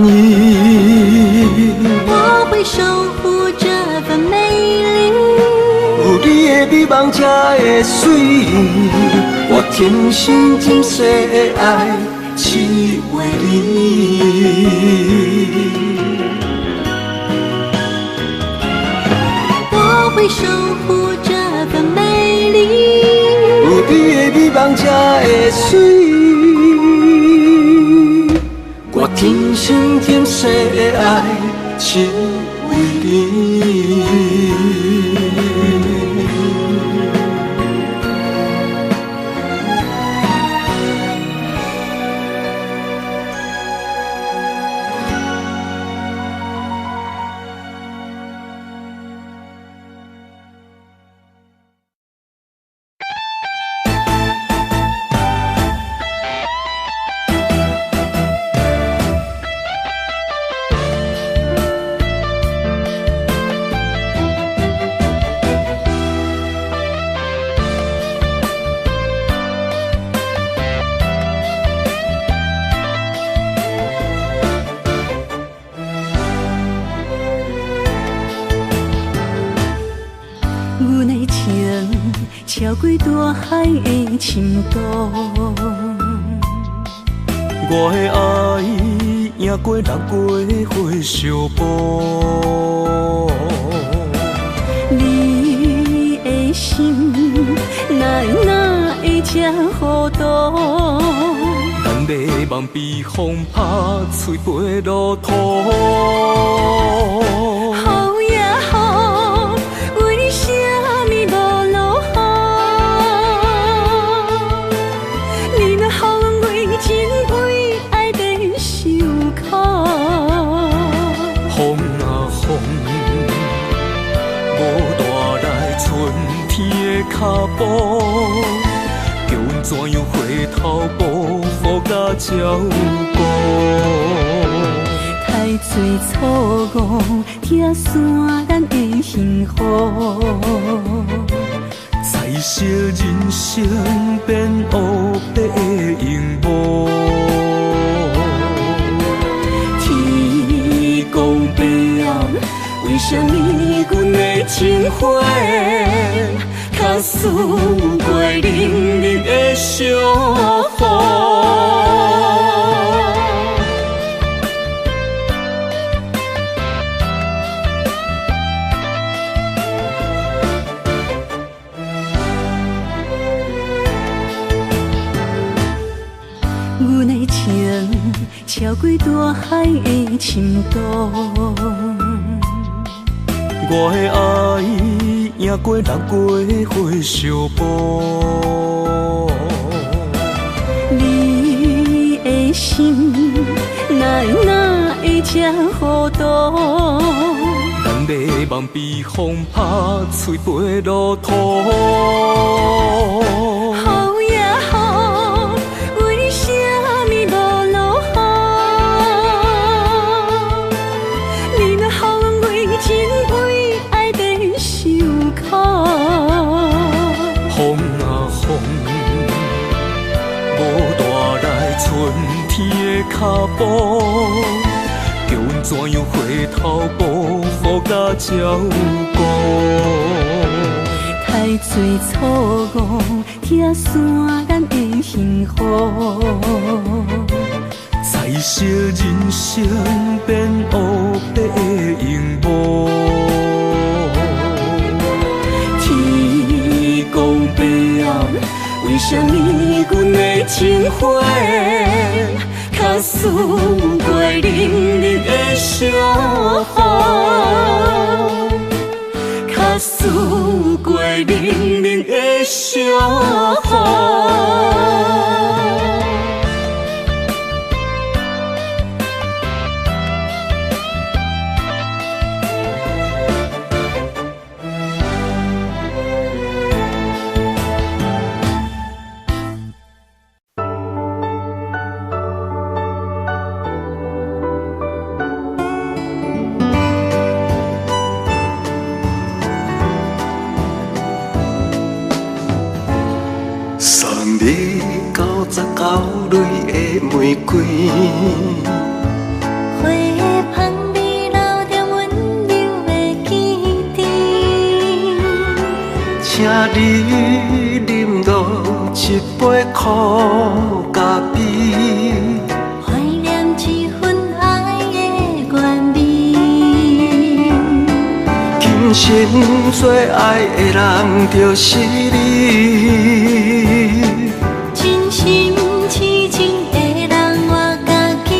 意。我会守护这份美丽，有你的美梦才会水，我今生今世的爱只为你。我会守护这份美丽，有你的美梦才会水，我今生今世的爱只为你。超过大海的深度，我的爱赢过六月火烧波，你的心哪会这糊涂？咱迷茫被风拍碎飞落土。雨也雨，为什么无落雨？你若予阮真为爱在受苦。风啊风，无带来春天的脚步，叫阮怎样回头步，雨甲照顾。太最错误，拆散咱的幸福。彩色人生变黑白的荧幕，天公伯啊，为什么阮的情花较输过冷冷的小雨？几大海的深度。我的爱赢过六月火烧布，你的心哪会这糊涂？咱袂望被风拍碎飞落土。雨也雨，为什么无落雨？你若予我真为爱在受苦。风啊风，无带来春天的脚步，叫阮怎样回头步，雨甲照顾。太多错误，拆散咱的幸福。彩色人生变乌白的荧幕，天公伯暗，为什么阮的情花较输过冷冷的小雨，较输过冷冷的小雨。送你99蕊的玫瑰，花香味留着温柔的记忆。请你饮落一杯苦咖啡，怀念一份爱的原味。今生最爱的人就是你。真心痴情的人我家己，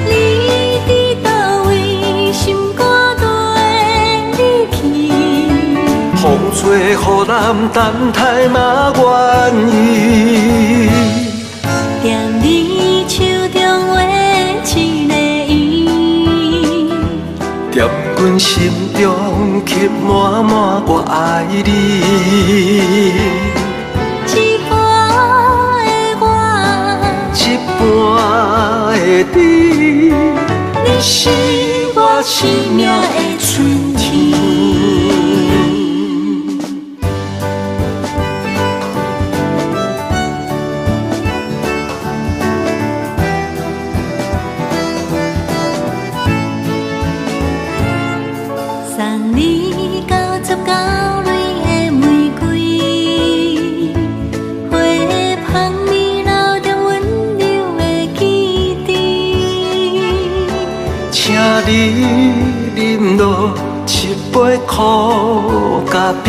你伫倒位，心肝就会离去。风吹雨淋，等待嘛愿意。踮你手中画一个圆，踮阮心中刻满满我爱你。一半的我，一半的你，你是我生命的春天。送你99蕊的玫瑰，花香味留着温柔的记忆。请你饮落一杯苦咖啡，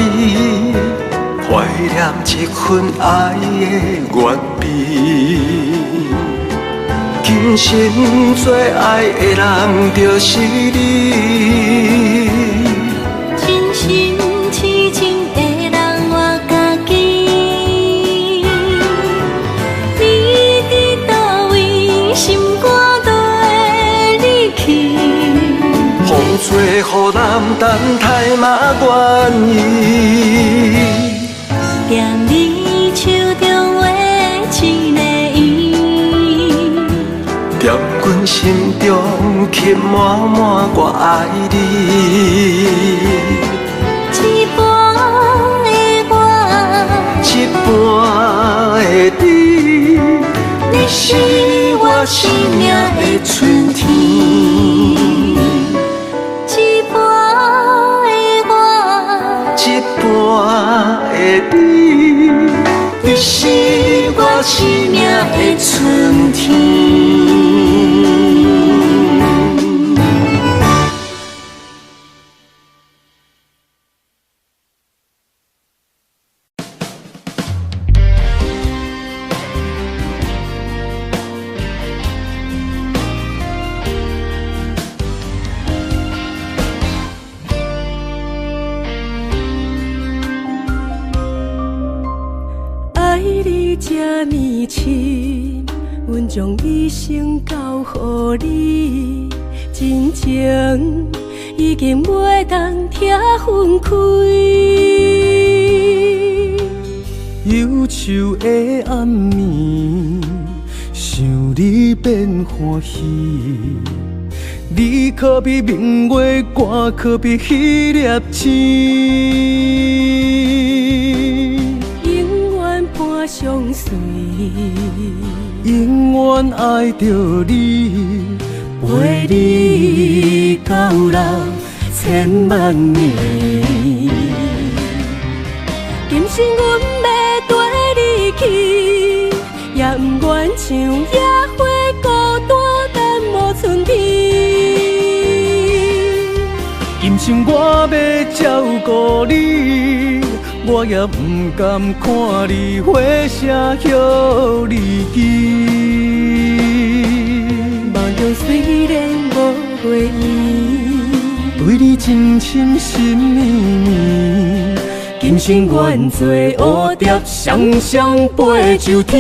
怀念一份爱的原味。今生最爱的人就是你。真心痴情的人我家己，你伫倒位，心肝就会离去。风吹雨淋，等待嘛愿意。踮你手中画一个圆，踮阮心中刻满满我爱你。一半的我，一半的你，你是我生命的春天。一半的我，一半的你，你是我生命的春天。亲，阮将一生交予你，真情已经袂当听分开。忧愁的暗暝，想你变欢喜。你可比明月光，可比迄粒星。永远伴相随，永远爱着你，陪你到老千万年。今生阮要跟你去，也不愿像野花孤单等无春天。今生我要照顾你，我也不甘看你火声许你记。梦中虽然无回忆，对你真心心绵绵。今生愿做蝴蝶，双双飞上天。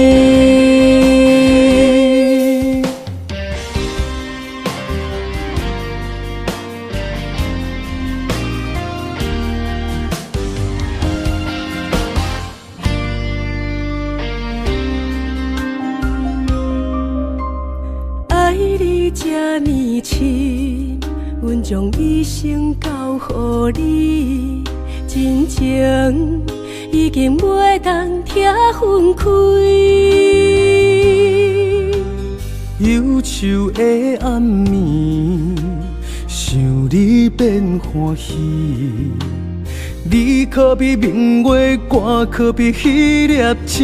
爱你这么深，阮将一生交予你，真情已经袂当听分开。忧愁的暗暝，想你变欢喜。你可比明月光，可比迄粒星。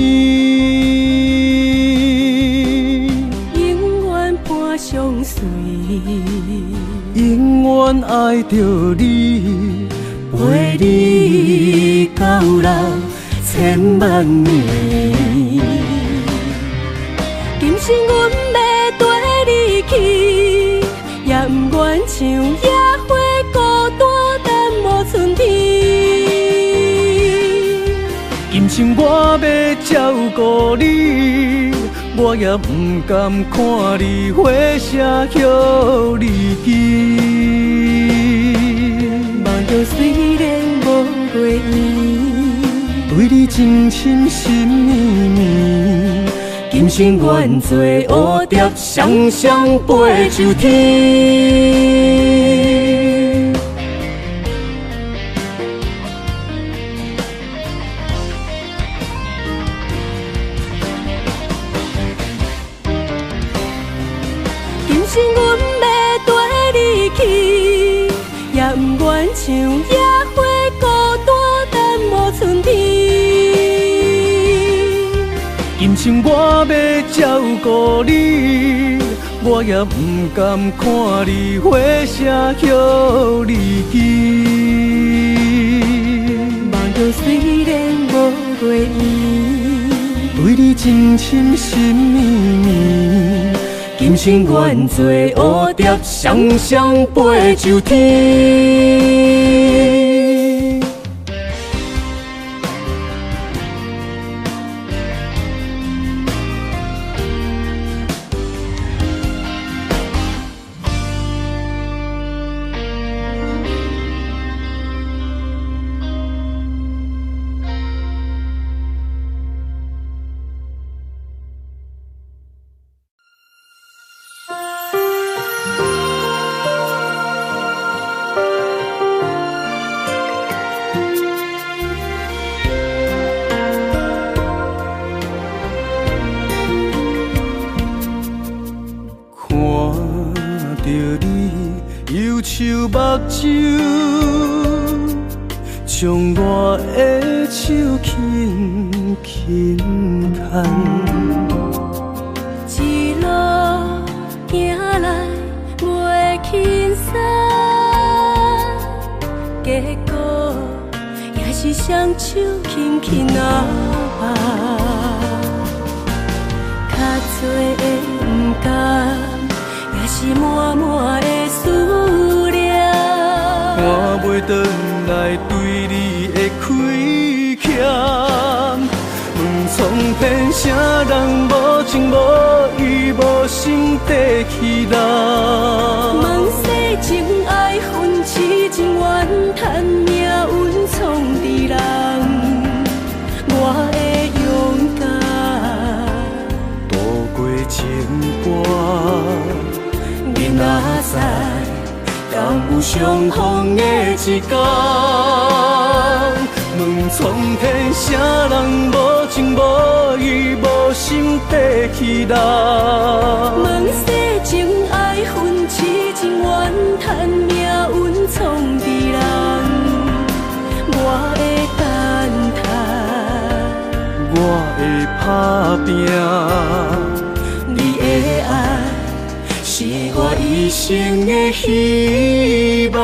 永远伴相随，永远爱着你，陪你到老千万年。今生阮要跟你去，也不愿像野花孤单等无春天。今生我要照顾你，我也不甘看你火声许你记。梦中虽然无回忆，对你真心心绵绵。今生愿做蝴蝶，双双飞上天。今生阮要跟你去，也不愿像野花孤单等无春天。今生我要照顾你，我也不甘看你火声许你记。梦中虽然无回忆，对你真心心绵绵。今生愿做蝴蝶，双双飞上天。目睭，将我的手轻轻牵。一路行来袂轻松，结果也是双手轻轻握。较多的不甘，也是满满的思念。我袂转来对你的亏欠，问苍天啥人无情无义，无心地去人。问世情爱分痴情怨叹，命运创治人。我会勇敢渡过情关，囡仔知，敢有相逢的一天？问苍天，啥人无情无义，无心地去人？问世情爱分痴情怨叹，命运创治人。我会等待，我会打拼，你的爱是我一生的希望。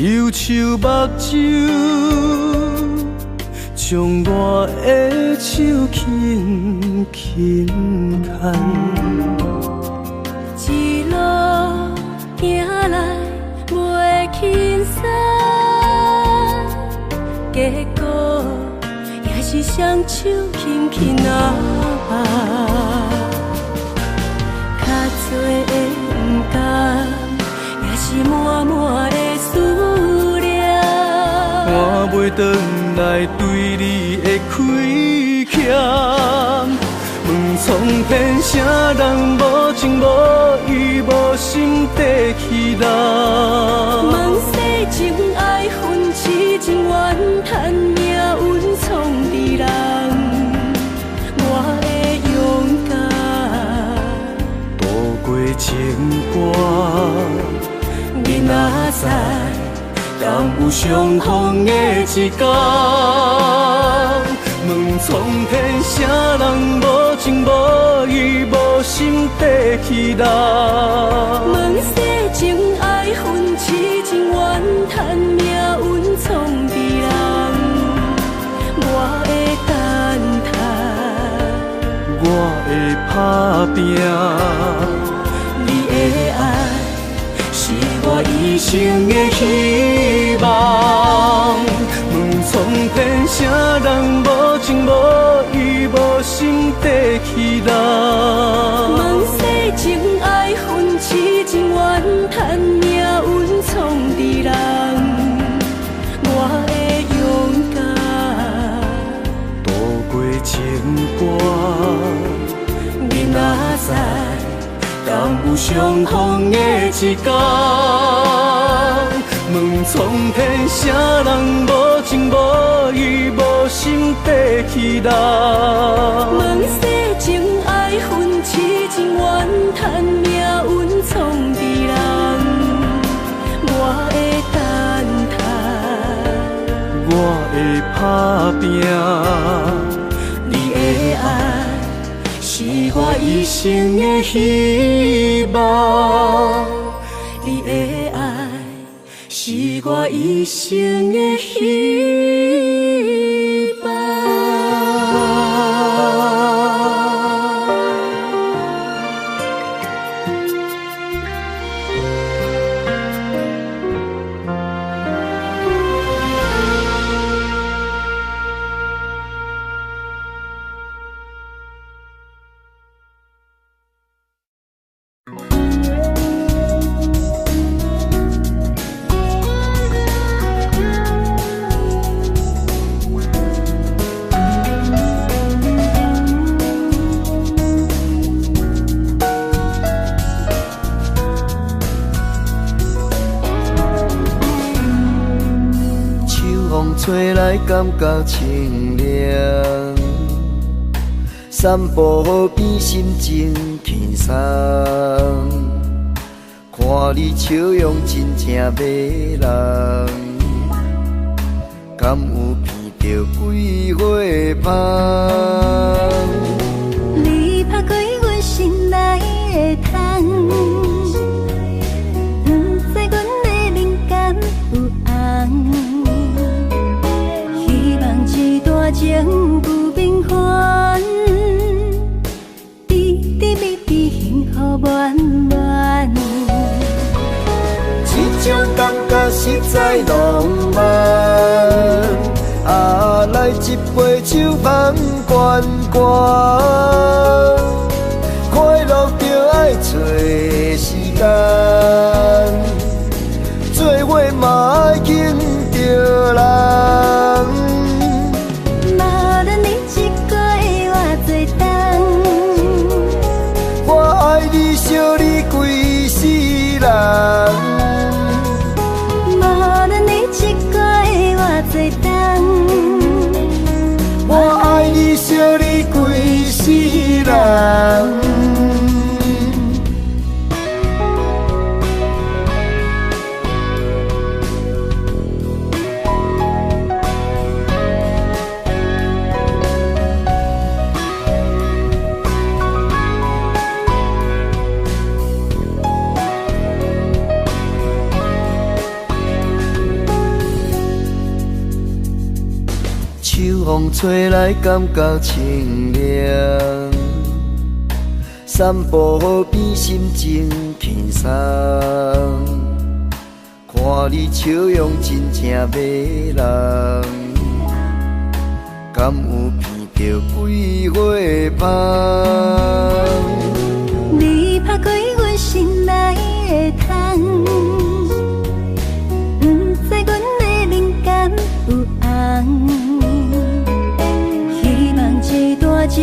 忧愁目睭，将我的手轻轻牵。一路行来袂轻松，结果也是双手轻轻拿握。较多的不甘，也是满满的思念。我袂转来对你的亏欠，问苍天，啥人无情无义，无心地去人？问世情爱分痴情怨叹，命运创治人。我会勇敢渡过情关，囡仔知，敢有相逢的一天？问苍天，啥人无情无义，无心地去人？问世情爱分痴情怨叹，命运创治人。我会等待，我会打拼，你的爱是我一生的希望。问苍天，啥人无情无义，无心地去人？问世情爱分痴情怨叹，命运创治人。我会勇敢渡过情关，囡仔知，敢有相逢的一天？问苍天，啥人无情无义，无心地去人？问世情爱分痴情怨叹，命运创治人。我会等待，我会打拼，你的爱是我一生的希望。你的爱是我一生的希望。吹来感觉清凉，散步比心情轻松。看你笑容真正迷人，敢有闻到几花香？你拍开阮心内的窗，不知阮的灵感有红。情不平凡，甜甜蜜蜜幸福满满。这种感觉实在浪漫，啊，来一杯酒香悬悬，快乐就爱找时间，做伙嘛爱敬着人。无论你一个的偌多冬，我爱你惜你规世人。我爱你，惜你规世人。秋风吹来，感觉清凉。散步河边，心情轻松。看你笑容，真正迷人。敢有闻到桂花香？你拍开阮心内的窗，不知阮的灵感有红。希望这段情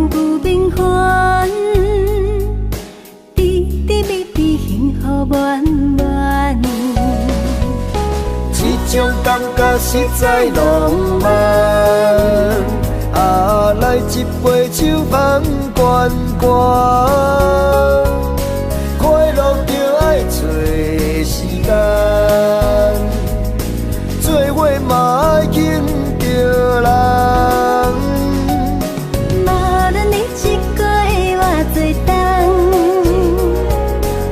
不平凡，甜甜蜜蜜幸福满满。这种感觉实在浪漫，啊，来一杯酒香悬悬，快乐就爱找时间，做伙嘛爱敬着人。无论你一个的偌多冬，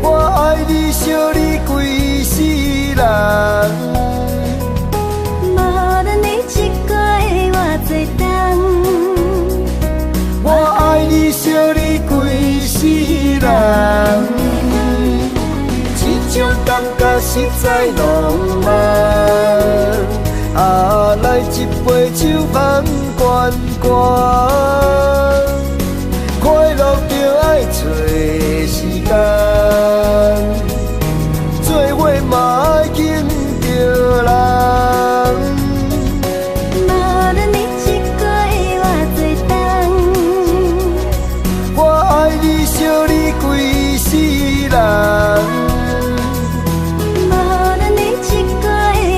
我爱你，惜你规世人。我爱你，惜你规世人。这种感觉实在浪漫，啊，来一杯酒香悬悬，快乐就爱找时间，做伙嘛爱敬着人。惜你规世人，无论你一个的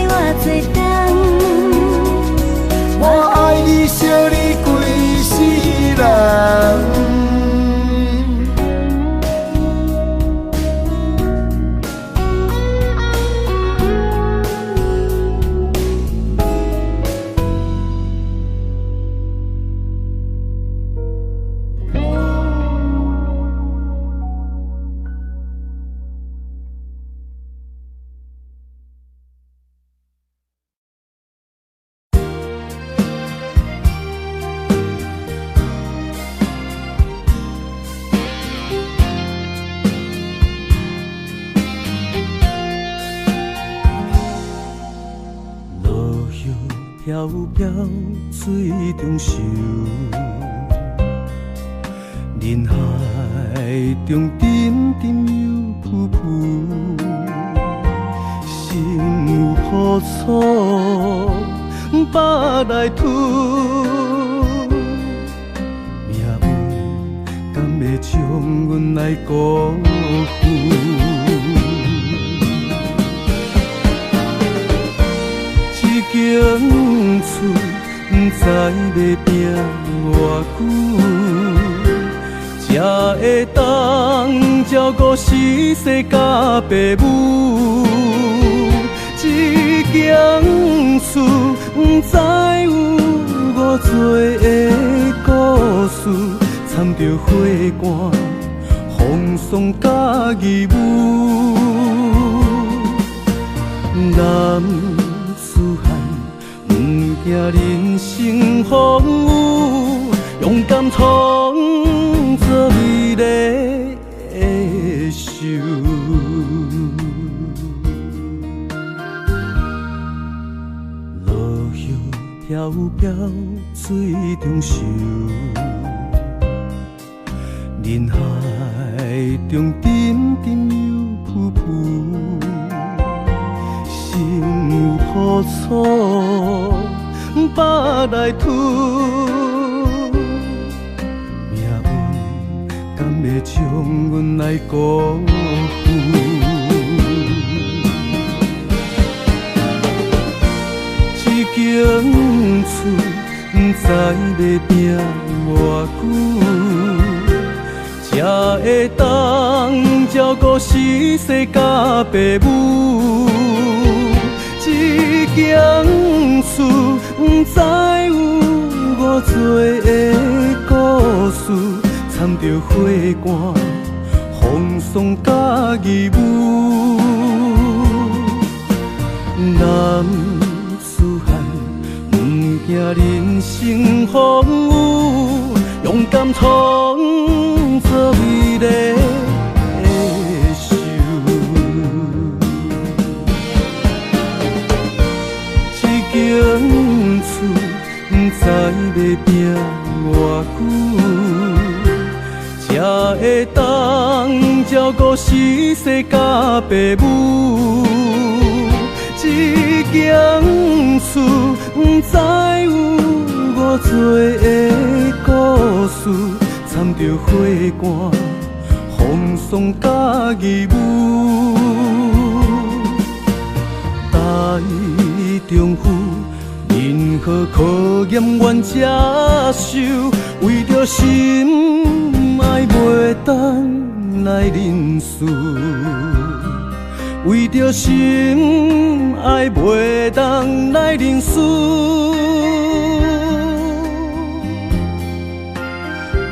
偌多冬，我爱你，惜你规世人。飘飘水中游，人海中沉沉又浮浮，心有苦楚把来吐，命运敢会将阮来辜负？境厝不知要拼偌久，才会当照顾世世甲爸母。这间厝不知有偌多的故事，掺着花汗、风霜甲义务。男子汉不惊行人生风雨，勇敢创造美丽的秀。落叶飘飘水中游，人海中点点又浮浮。心有苦楚，把来吐，命运敢会将阮来辜负？这间厝不知要拼偌久，才会当照顾逝世甲爸母。这间厝不知有偌多的故事，掺着花汗、风霜甲义务。男子汉不惊人生风雨，勇敢创造美丽。间厝不知要拼偌久，才会当照顾逝世甲爸母。这间厝不知有偌多的故事，掺着花汗、风霜甲义务。大丈夫，任何考验愿接受，为着心爱袂当来认输，为着心爱袂当来认输，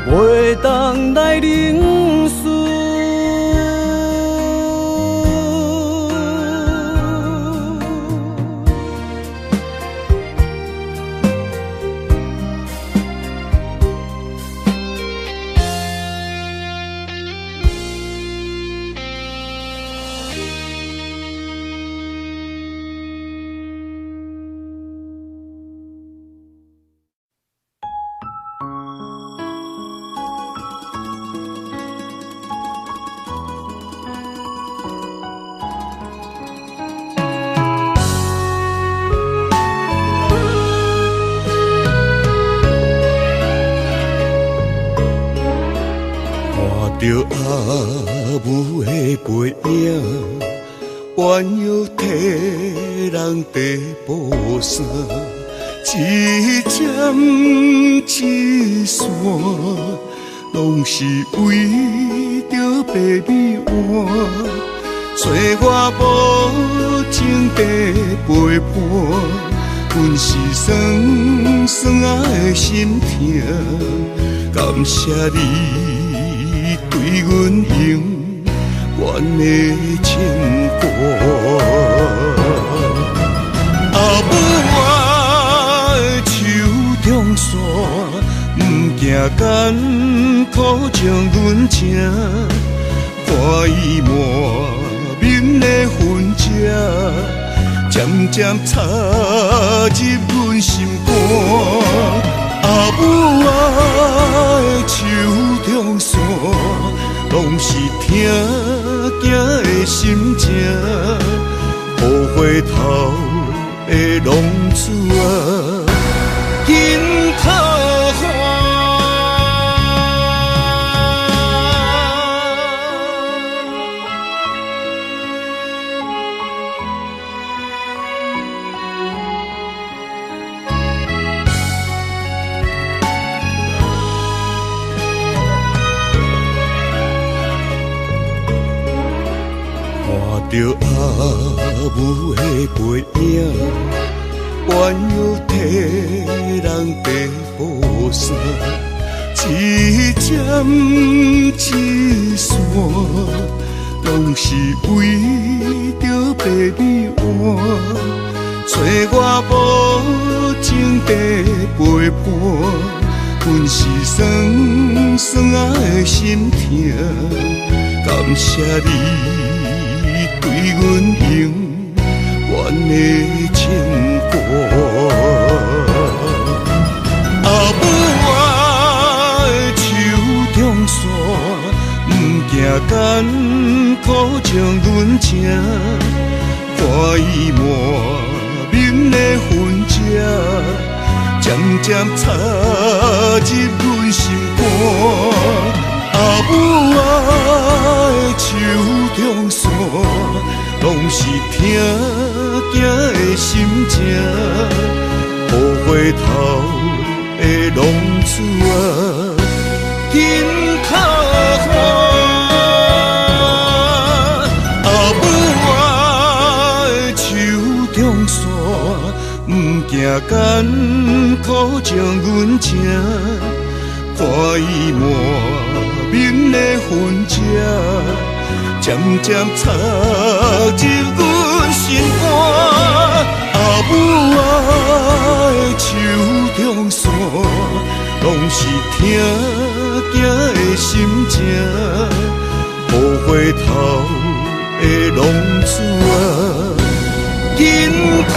袂当来认输。着阿母的背影，弯腰替人地补衫，一针一线，拢是为着爸美碗。岁月无情地陪伴，阮是酸酸的心痛，感谢你。对阮永远的牵挂，阿母我的手中线，不惊艰苦将阮情，看伊满面的痕迹，渐渐插入阮心肝。阿母我的手中线，拢是听囝的心情，雨回头的浪子啊，紧讨还。着阿母的背影，弯腰替人地补衫，一针一线，拢是为着爸美碗。找我无情地陪伴。阮是酸酸的心痛，感谢你对阮永远的牵挂。阿母我的手中线，不惊艰苦将阮情，看伊满面的痕迹。渐渐插入阮心肝，阿母的手中线，拢是疼囝的心情。雨回头的浪子啊，紧靠岸。阿母的手中线。不惊艰苦将阮情，看伊满面的痕迹，渐渐插入阮心肝。阿母的手中线，拢是疼囝的心情。雨回头的浪子啊，紧靠。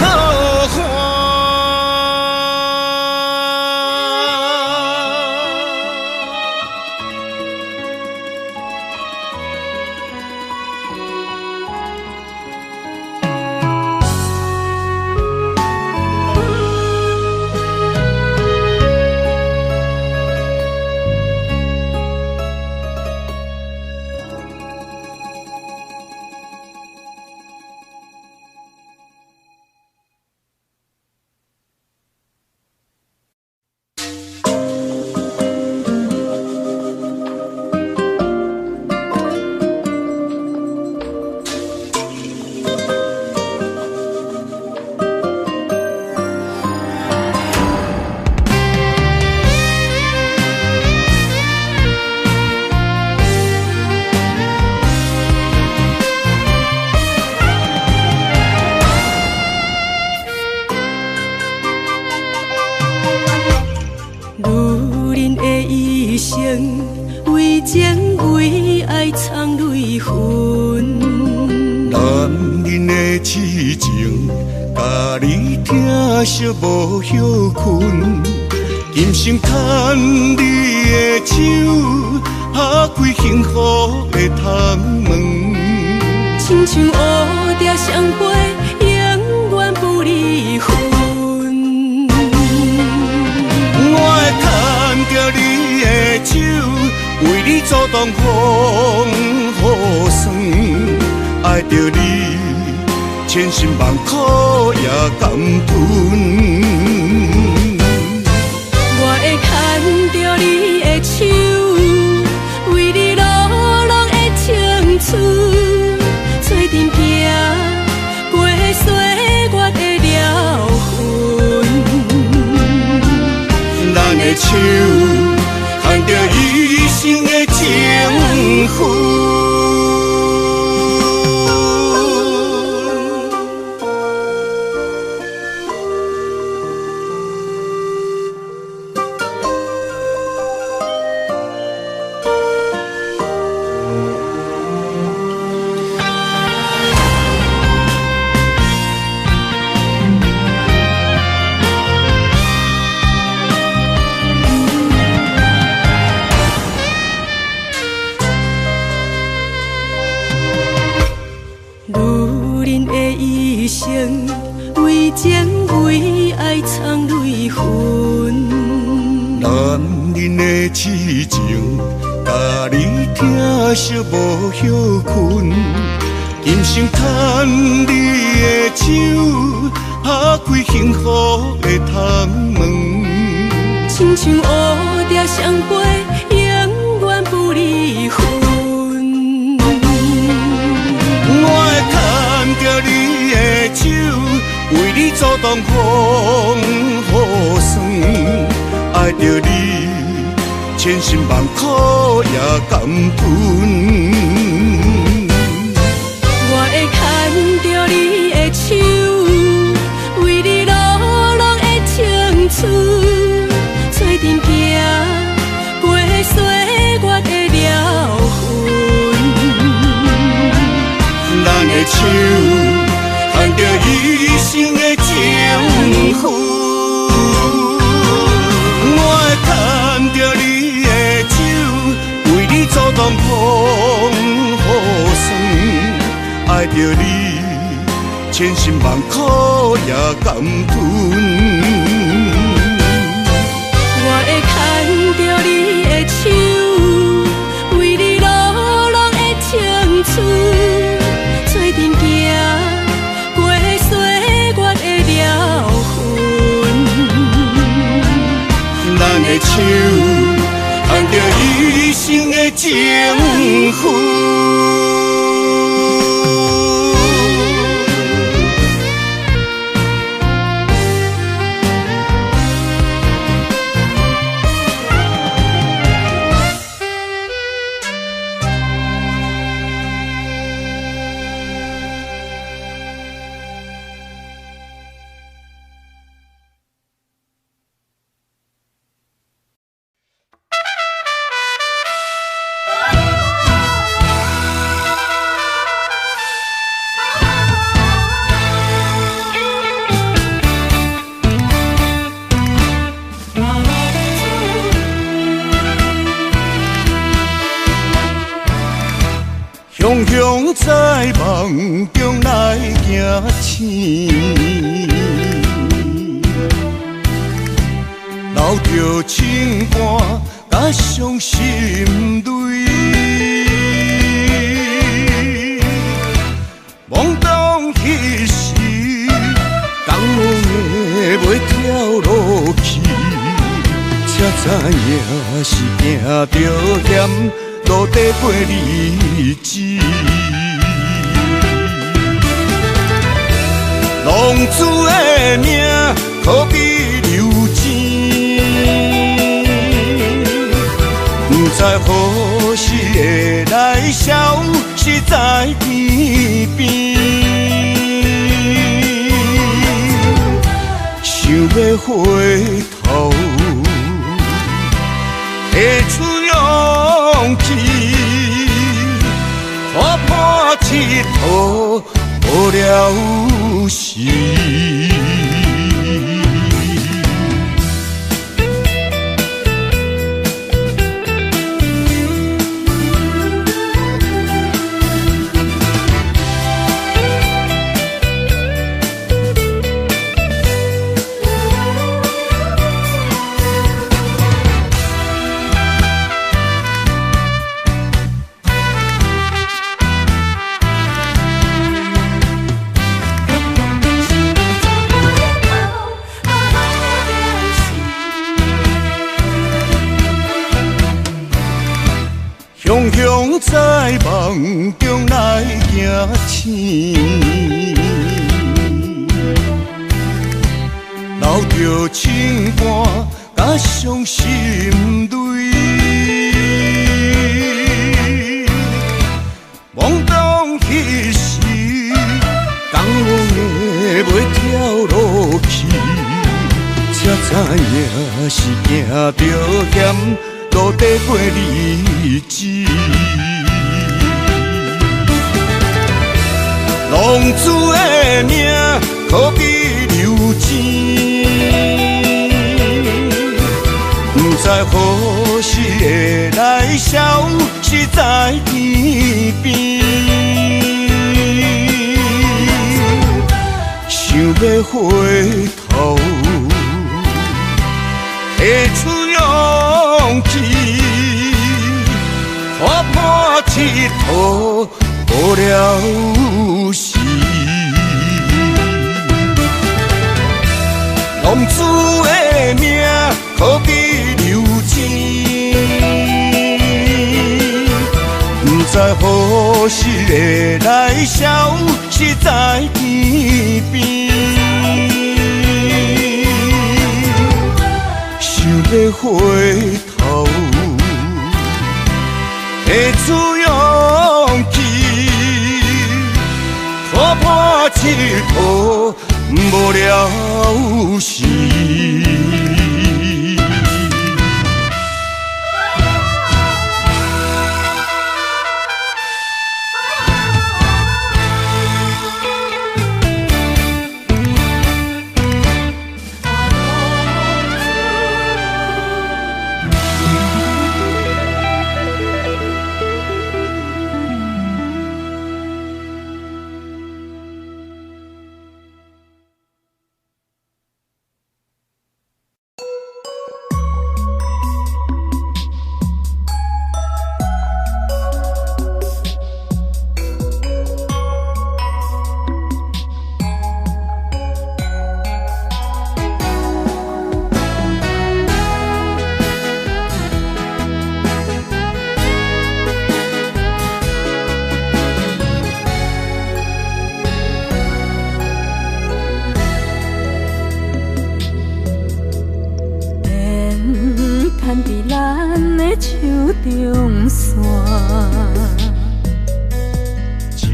寂无歇困，今生牵你的手，打开幸福的窗门。亲像乌蝶双飞，永远不离分。我会牵着你的手，为你阻挡风雨霜，爱着你。千辛万苦也甘吞，我会牵着你的手，为你落落的青春，做阵行，陪岁月的疗痕。咱的手牵着一生的情分。为情为爱藏泪痕，男人的痴情，甲你疼惜无歇困。今生牵你的手，打开幸福的窗门。亲像乌蝶双飞，永远不离分。我会牵着你的手，为你阻挡风雨霜，爱着你，千辛万苦也甘吞。我会牵着你的手，为着你，千辛万苦也甘吞。我会牵着你的手，为你落落的青春，做阵行过岁月的疗痕。咱的手牵着一生的情分。雄雄在梦中来行醒，留着情歌甲伤心泪。懵懂彼时，江的袂跳落去，才知影是行着险。路底过日子，浪子的命可比流钱，不知何时会来消失在天边。想要回头，提出勇气，看破铁土无了时。雄雄在梦中来行醒，留着情歌甲伤心泪。懵懂彼时，江的袂跳落去，才知影是行着险。路底过日子，浪子的命可比流钱，不知何时会来消失在天边。想要回头，提出勇气，看破铁土无了时。浪子的命可比流钱，不知何时会来消失在天边。想要回头，提出勇气，看破铁土无了时。的树中线。情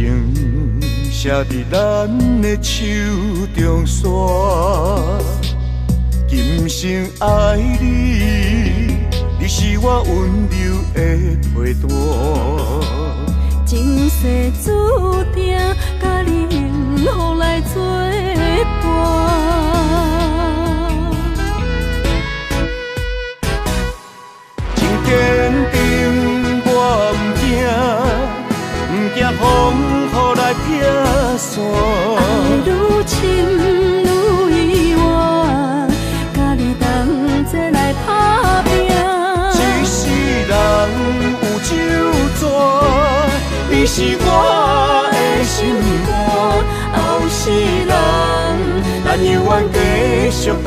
写伫咱的手中线，今生爱你，你是我温柔的陪伴。前世注定，甲你幸福来作伴。真坚定，我不惊风雨来撇散。爱愈深愈意外，甲你同齐来打拼。一世人有酒泉，你是我的心肝。后世人，咱永远继续斗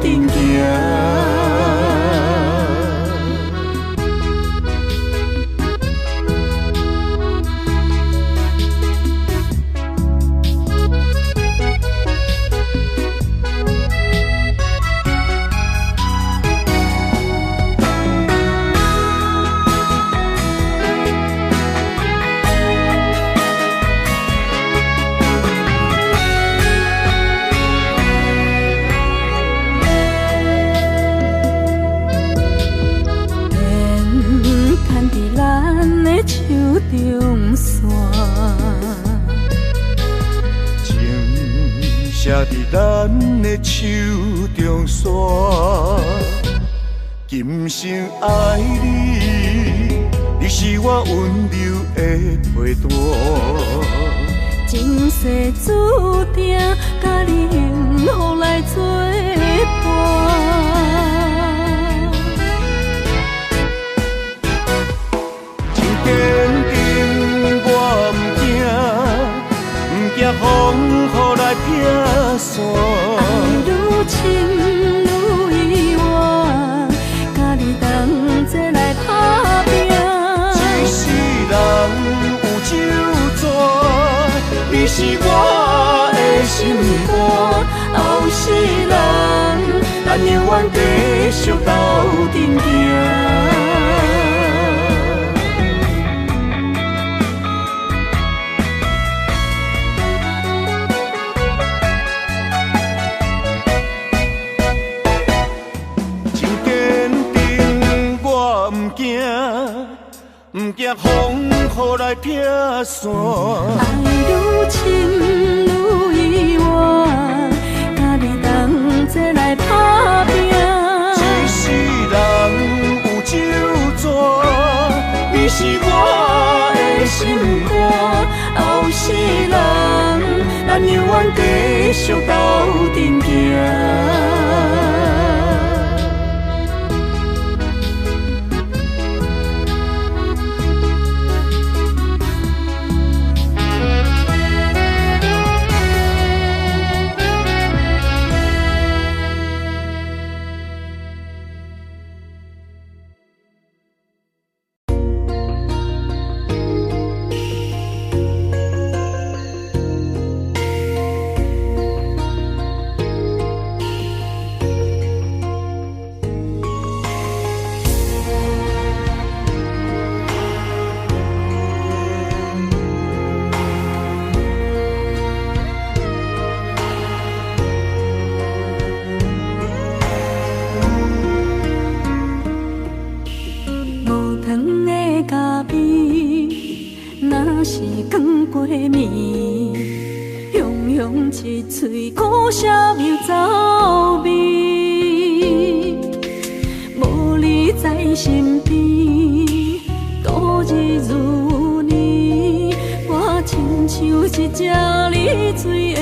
阵行。手中线，情写伫咱的手中线，今生爱你，你是我温柔的陪伴。前世注定，甲你幸福来作伴。坚定，我不惊风雨来撇散。爱愈深愈意外，甲你同齐来打拼。一世人有酒泉，你是我的心肝。后世人，咱永远继续斗阵行。不惊风雨来撇散，爱愈深愈意外，甲你同齐来打拼。一世人有酒泉，你是我的心肝。后世人，咱永远继续斗阵行。一嘴苦涩又走味，无你在身边，度日如年，我亲像一只溺水的